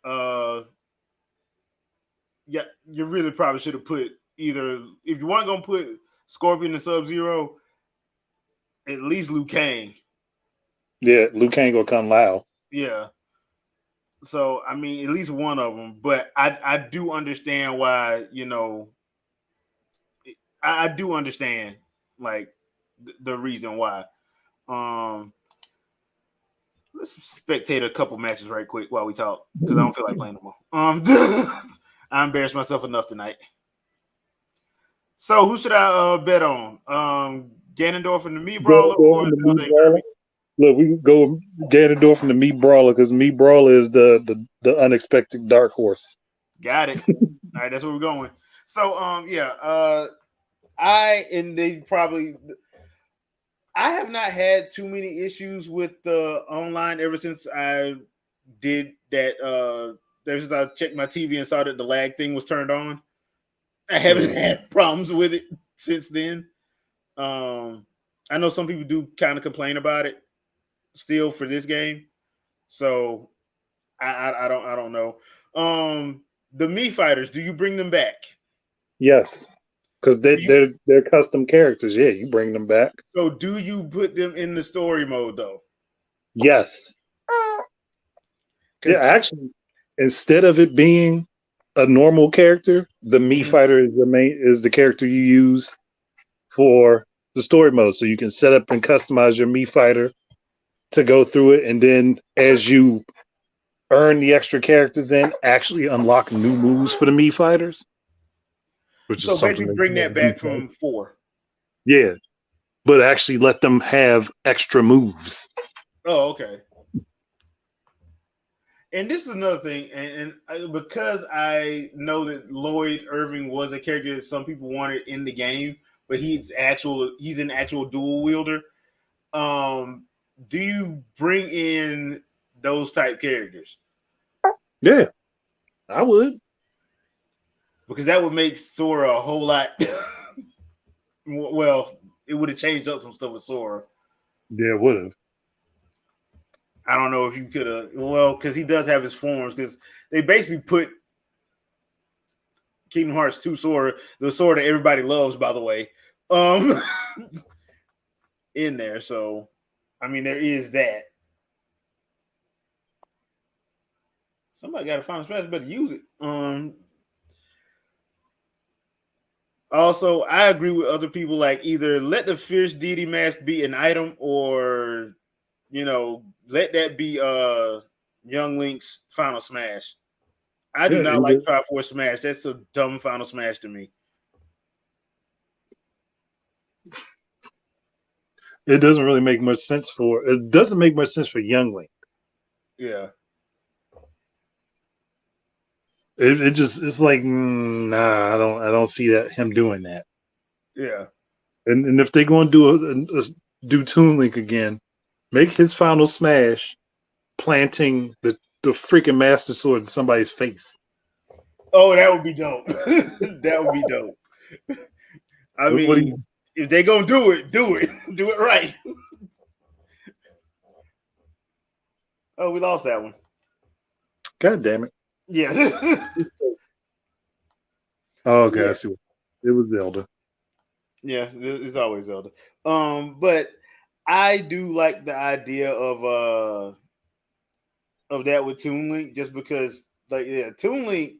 yeah, you really probably should have put either, if you weren't gonna put Scorpion and Sub-Zero, at least Liu Kang. Yeah, Liu Kang will come loud. Yeah. So I mean, at least one of them. But I do understand why, I do understand like the reason why. Let's spectate a couple matches right quick while we talk because I don't feel like playing them more. I embarrassed myself enough tonight. So who should I bet on? Ganondorf and the Meat Brawler or the other Kirby? Look, we can go Ganondorf and the Meat Brawler because Meat Brawler is the unexpected dark horse. Got it. All right, that's where we're going. So I have not had too many issues with the online ever since I did that. Ever since I checked my TV and saw that the lag thing was turned on, I haven't had problems with it since then. I know some people do kind of complain about it still for this game, so I don't know. The Mii fighters, do you bring them back? Yes, because they're custom characters. Yeah, you bring them back. So do you put them in the story mode though? Yes. Yeah, actually, instead of it being a normal character, the Mii fighter is the character you use for the story mode. So you can set up and customize your Mii fighter to go through it, and then as you earn the extra characters in, actually unlock new moves for the Mii fighters. Which so is something basically bring that back from 4. Yeah, but actually let them have extra moves. Oh, okay. And this is another thing, and because I know that Lloyd Irving was a character that some people wanted in the game, but he's an actual dual wielder. Do you bring in those type characters? Yeah, I would. Because that would make Sora a whole lot. Well, it would have changed up some stuff with Sora. Yeah, it would have. I don't know if you could have. Well, because he does have his forms. Because they basically put Kingdom Hearts 2 Sora, the Sora that everybody loves, by the way, in there. So, I mean, there is that. Somebody got to find a special, better use it. Also, I agree with other people. Like, either let the fierce deity mask be an item, or let that be Young Link's final smash. I do not like 5-4 smash. That's a dumb final smash to me. It doesn't really make much sense for. It doesn't make much sense for Young Link. Yeah. It's like nah. I don't see that him doing that. Yeah. And if they're going to do Toon Link again, make his final smash planting the freaking Master Sword in somebody's face. Oh, that would be dope. That would be dope. I mean, if they gonna do it, do it right. Oh, we lost that one. God damn it. Yeah. Oh, okay, yeah. I see. It was Zelda. Yeah, it's always Zelda. But I do like the idea of that with Toon Link, just because, like, yeah, Toon Link,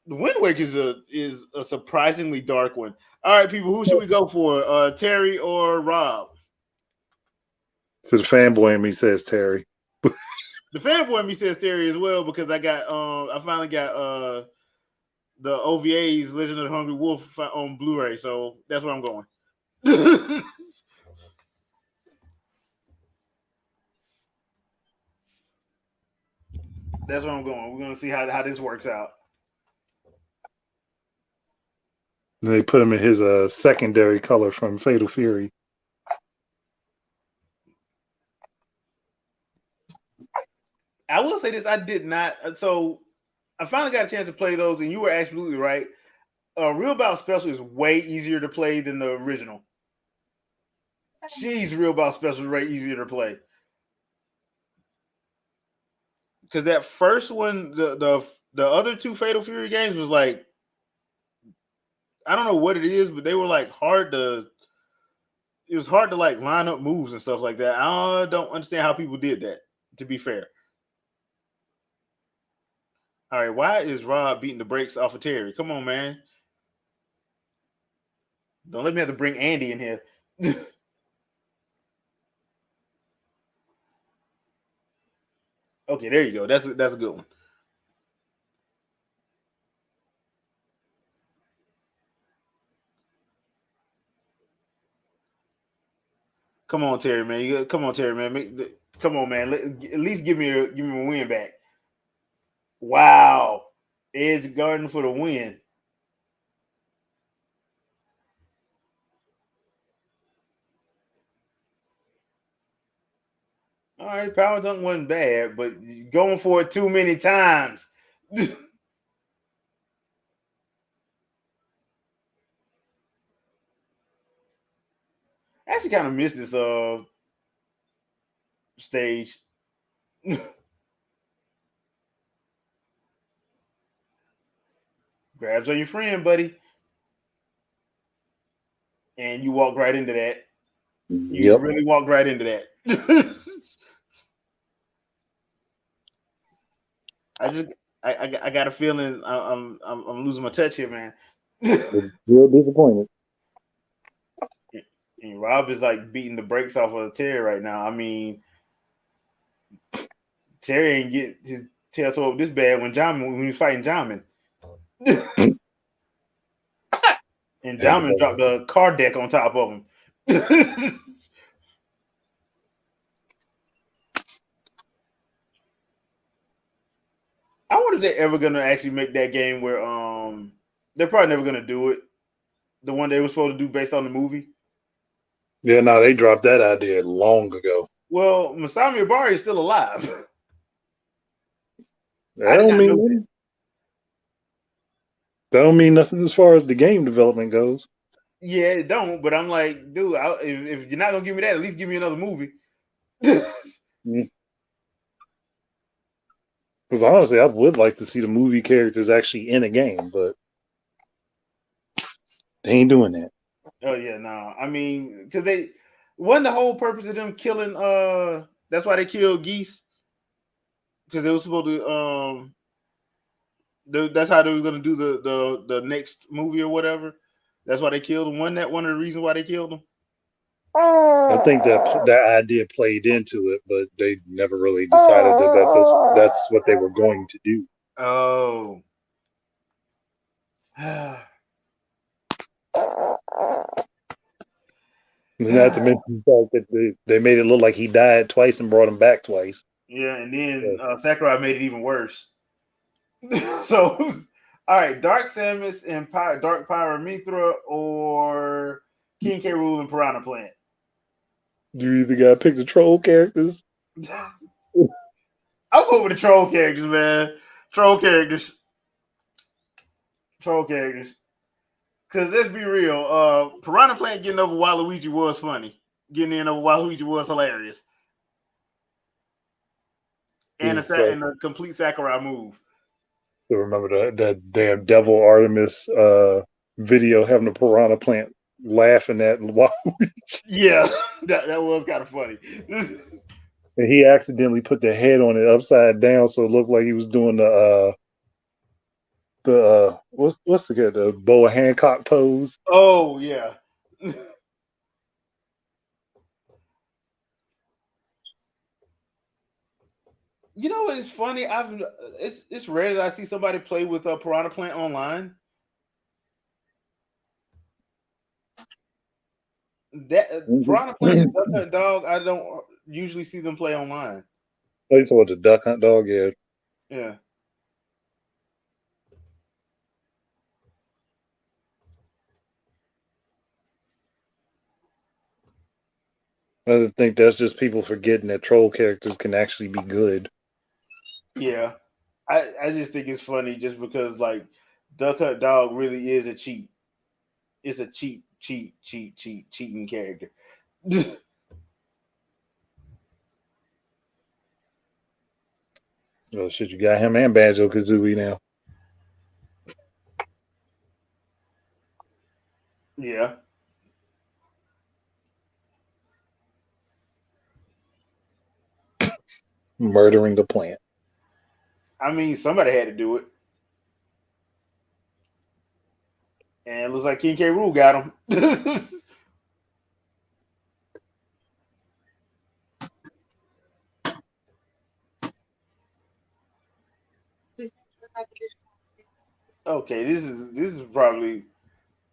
the Wind Waker is a surprisingly dark one. All right, people, who should we go for? Terry or Rob? So the fanboy in me says Terry. The fanboy in me says Terry as well, because I finally got the OVA's Legend of the Hungry Wolf on Blu-ray, so that's where I'm going. That's where I'm going. We're gonna see how this works out. And they put him in his secondary color from Fatal Fury. I will say this: I did not. So I finally got a chance to play those, and you were absolutely right. Real Bout Special is way easier to play than the original. She's Real Bout Special is way easier to play, because that first one, the other two Fatal Fury games was like, I don't know what it is, but they were like hard to. It was hard to like line up moves and stuff like that. I don't understand how people did that. To be fair. All right, why is Rob beating the brakes off of Terry? Come on, man. Don't let me have to bring Andy in here. Okay, there you go. That's a good one. Come on, Terry, man. Come on, Terry, man. Come on, man. At least give me a win back. Wow, Edge Garden for the win. All right, power dunk wasn't bad, but going for it too many times. I actually kind of missed this stage. Grabs on your friend, buddy, and you walk right into that. You Yep. really walked right into that. I just I got a feeling I'm losing my touch here, man. Real disappointed. And Rob is like beating the brakes off of Terry right now. I mean, Terry ain't get his tail tore up this bad when he was fighting Jamin. And Jamin dropped a card deck on top of him. I wonder if they're ever gonna actually make that game where they're probably never gonna do it. The one they were supposed to do based on the movie. Yeah, no, they dropped that idea long ago. Well, Masami Abari is still alive. That I did don't not know mean this. that don't mean nothing as far as the game development goes. Yeah, it don't. But I'm like, dude, if you're not gonna give me that, at least give me another movie. Because honestly, I would like to see the movie characters actually in a game, but they ain't doing that. Oh yeah, no. I mean, because they wasn't the whole purpose of them killing. That's why they killed Geese, because they were supposed to. That's how they were gonna do the next movie or whatever. That's why they killed him. Wasn't that one of the reasons why they killed him? I think that idea played into it, but they never really decided that's what they were going to do. Oh. Not to mention the fact that they made it look like he died twice and brought him back twice. Yeah, and then Sakurai made it even worse. So, all right, Dark Samus and Dark Pyramithra or King K. Rool and Piranha Plant. You either gotta pick the troll characters. I'll go with the troll characters, man. Troll characters. Troll characters. Because let's be real, Piranha Plant getting over Waluigi was funny. Getting in over Waluigi was hilarious. And a complete Sakurai move. To remember that damn Devil Artemis video having a piranha plant laughing at Waluigi. Yeah, that was kind of funny. And he accidentally put the head on it upside down, so it looked like he was doing the what's the Boa Hancock pose. Oh yeah. You know, it's funny. It's rare that I see somebody play with a piranha plant online. That piranha plant and duck hunt dog, I don't usually see them play online. Oh, you talking about the duck hunt dog? Yeah. Yeah. I think that's just people forgetting that troll characters can actually be good. Yeah. I just think it's funny just because like Duck Hunt Dog really is a cheat. It's a cheating character. Oh shit, you got him and Banjo Kazooie now. Yeah. Murdering the plant. I mean, somebody had to do it. And it looks like King K. Rool got him. Okay, this is probably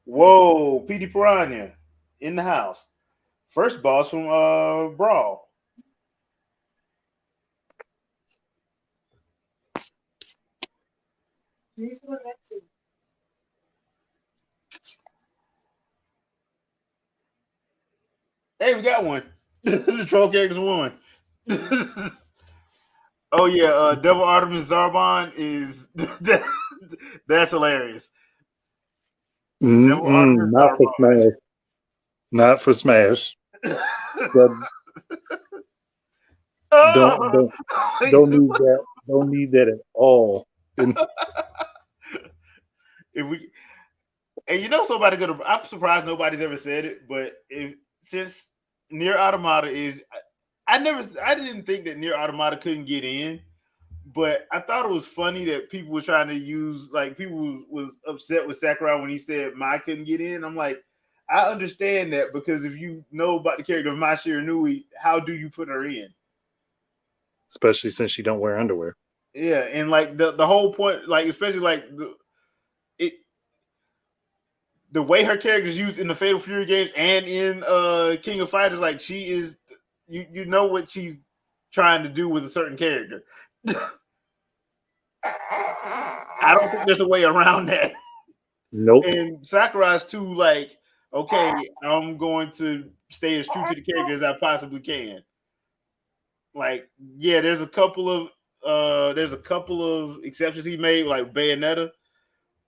whoa, Petey Piranha in the house. First boss from Brawl. Hey, we got one. The troll characters won. Oh yeah, Devil Artemis Zarbon is that's hilarious. Devil Mm-mm, Artemis not for Smash. Not for Smash. That, don't Zarbon. don't don't need that. Don't need that at all. And If we and you know somebody gonna I'm surprised nobody's ever said it, but if since Near Automata is I didn't think that Near Automata couldn't get in, but I thought it was funny that people were trying to use like people was upset with Sakurai when he said Mai couldn't get in. I'm like, I understand that because if you know about the character of Mai Shiranui, how do you put her in? especially since she don't wear underwear. Yeah, and like the whole point, like especially like it the way her character is used in the Fatal Fury games and in King of Fighters, like she is you know what she's trying to do with a certain character. I don't think there's a way around that. Nope. And Sakurai's too like, okay, I'm going to stay as true to the character as I possibly can. Like, yeah, there's a couple of exceptions he made, like Bayonetta,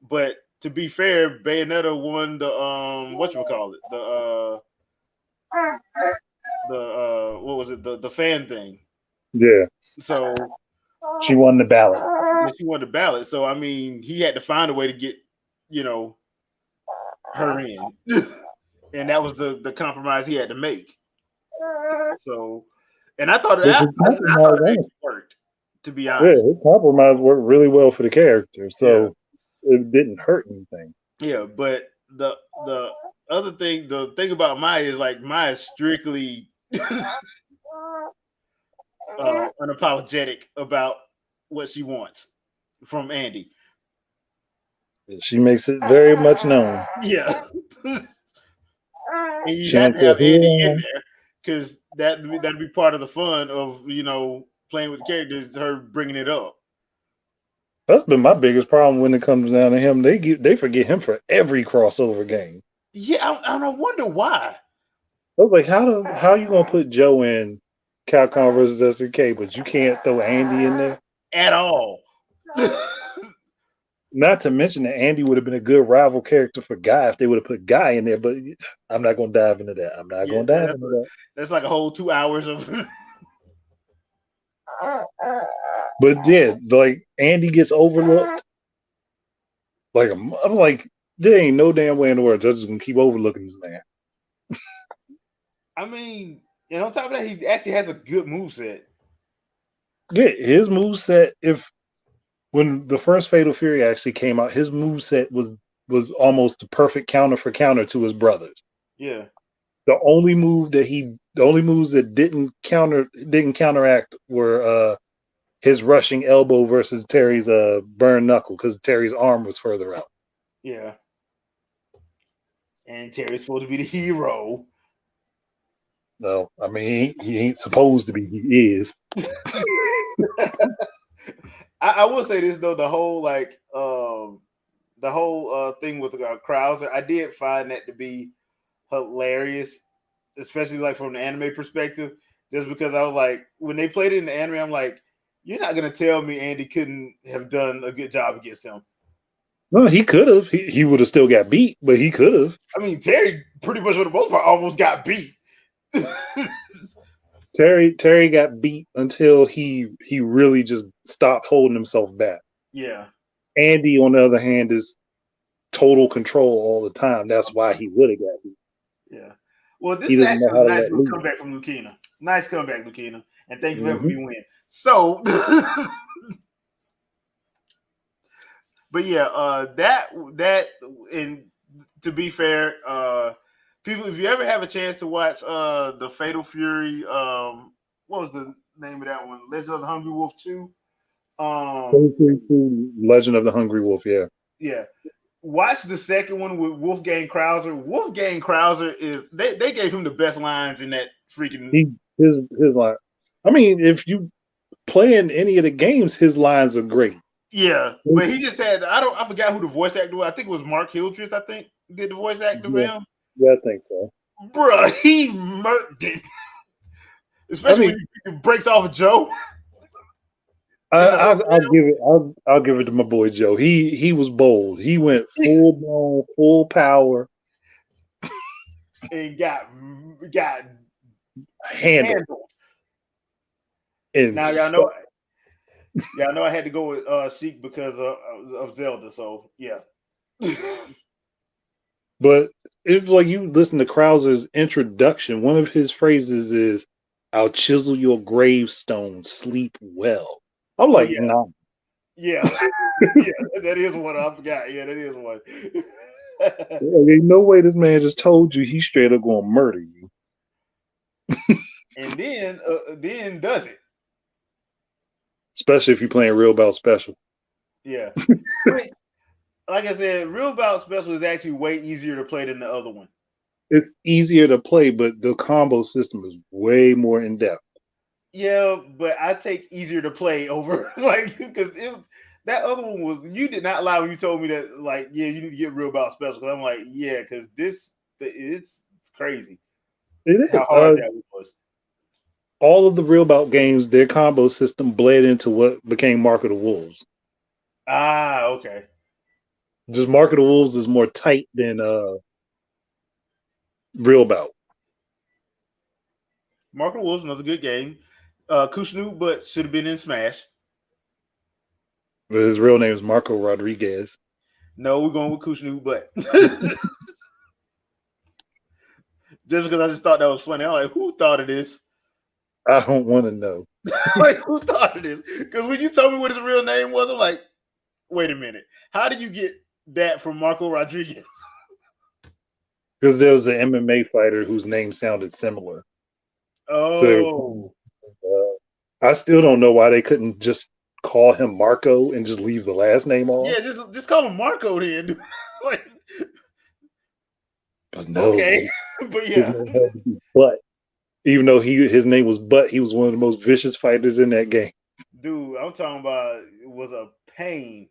but to be fair, Bayonetta won the whatchamacallit, the what was it, the fan thing. Yeah. So She won the ballot. she won the ballot. So I mean he had to find a way to get, you know, her in. And that was the compromise he had to make. So and I thought But I the thought compromise, it actually worked, to be yeah, honest. the compromise worked really well for the character, Yeah. so it didn't hurt anything. Yeah, but the other thing, the thing about Maya is like Maya is strictly unapologetic about what she wants from Andy. She makes it very much known. Yeah, and you She had don't to care have Andy in who. there because that'd be part of the fun of playing with the characters, her bringing it up. That's been my biggest problem when it comes down to him. They forget him for every crossover game. Yeah, I wonder why. I was like, how you gonna put Joe in Capcom versus SNK, but you can't throw Andy in there? At all. Not to mention that Andy would have been a good rival character for Guy if they would have put Guy in there, but I'm not gonna dive into that. I'm not Yeah, gonna dive into that. that's like a whole 2 hours of. But yeah, like Andy gets overlooked. I'm like, There ain't no damn way in the world they're just gonna keep overlooking this man. I mean, and on top of that, he actually has a good moveset. Yeah, his moveset, if when the first Fatal Fury actually came out, his moveset was almost the perfect counter for counter to his brothers. Yeah. The only moves that didn't counteract were his rushing elbow versus Terry's burn knuckle because Terry's arm was further out. Yeah. And Terry's supposed to be the hero. No, I mean he ain't supposed to be. He is. I will say this though, the whole thing with Krauser, I did find that to be hilarious, especially like from the anime perspective. Just because I was like, when they played it in the anime, I'm like, you're not gonna tell me Andy couldn't have done a good job against him. No, he could have. He would have still got beat, but he could have. I mean, Terry pretty much for the most part almost got beat. Terry got beat until he really just stopped holding himself back. Yeah. Andy, on the other hand, is total control all the time. That's why he would have got beat. Yeah. Well, this He is doesn't know actually how a to nice let little loose. comeback from Lucina. Nice comeback, Lucina. And thank you for having Mm-hmm. me win. So, but yeah, that and to be fair, people, if you ever have a chance to watch the Fatal Fury, what was the name of that one? Legend of the Hungry Wolf 2. Legend of the Hungry Wolf, yeah. Yeah. Watch the second one with Wolfgang Krauser. Wolfgang Krauser is they gave him the best lines in that freaking His line. I mean, if you play in any of the games, his lines are great. yeah. But he just had I forgot who the voice actor was. I think it was Mark Hildreth, I think, did the voice actor for him. Yeah, I think so. Bruh, he murked it. I Especially mean, when he breaks off Joe. I'll give it to my boy Joe. He was bold. He went full blown, full power, And got handled. And now y'all know I had to go with Sheik because of Zelda. So yeah. But if like you listen to Krauser's introduction, one of his phrases is, "I'll chisel your gravestone. Sleep well." I'm Oh like, yeah. nah. Yeah. Yeah, that is one I forgot. Yeah, that is one. There's no way this man just told you he's straight up gonna murder you. And then does it. Especially if you're playing Real Bout Special. Yeah. Like I said, Real Bout Special is actually way easier to play than the other one. It's easier to play, but the combo system is way more in depth. Yeah, but I take easier to play over like because that other one was you did not lie when you told me that like yeah you need to get Real Bout Special because I'm like yeah because it's crazy It how is. hard that was. All of the Real Bout games, their combo system bled into what became Mark of the Wolves. Ah, okay. Just Mark of the Wolves is more tight than Real Bout. Marco Wolves, another good game. Kushnu, but should have been in Smash. But his real name is Marco Rodriguez. No, we're going with Kushnu, but just because I just thought that was funny. I'm like, who thought of this? I don't want to know. Like, who thought of this? Because when you told me what his real name was, I'm like, wait a minute. How did you get that from Marco Rodriguez? Because there was an MMA fighter whose name sounded similar. Oh. So I still don't know why they couldn't just call him Marco and just leave the last name off. Yeah, just call him Marco then. Like, but no. Okay. But yeah. But even though his name was Butt, he was one of the most vicious fighters in that game. Dude, I'm talking about it was a pain.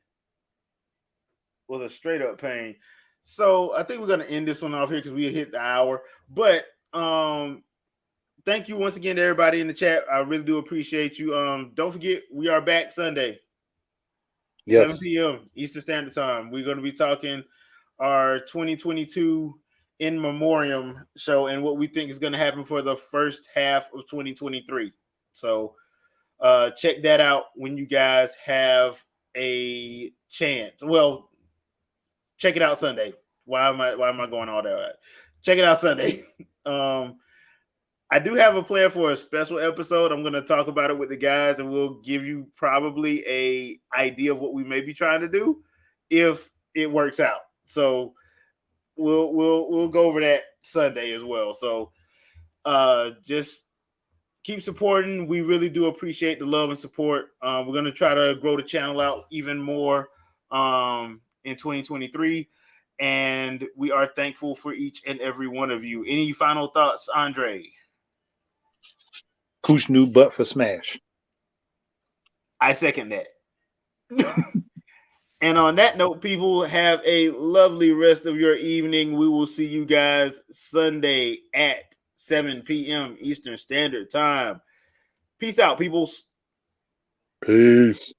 Was a straight up pain. So I think we're gonna end this one off here because we hit the hour. But thank you once again to everybody in the chat. I really do appreciate you. Don't forget we are back Sunday, 7 p.m. Eastern Standard Time. We're gonna be talking our 2022 in memoriam show and what we think is gonna happen for the first half of 2023. So check that out when you guys have a chance. Well, check it out Sunday. Why am I going all that? Check it out Sunday. I do have a plan for a special episode. I'm going to talk about it with the guys, and we'll give you probably a idea of what we may be trying to do if it works out. So we'll go over that Sunday as well. So just keep supporting. We really do appreciate the love and support. We're going to try to grow the channel out even more in 2023. And we are thankful for each and every one of you. Any final thoughts, Andre? Cooch new butt for Smash. I second that. And on that note, people, have a lovely rest of your evening. We will see you guys Sunday at 7 p.m. Eastern Standard Time. Peace out, peoples. Peace.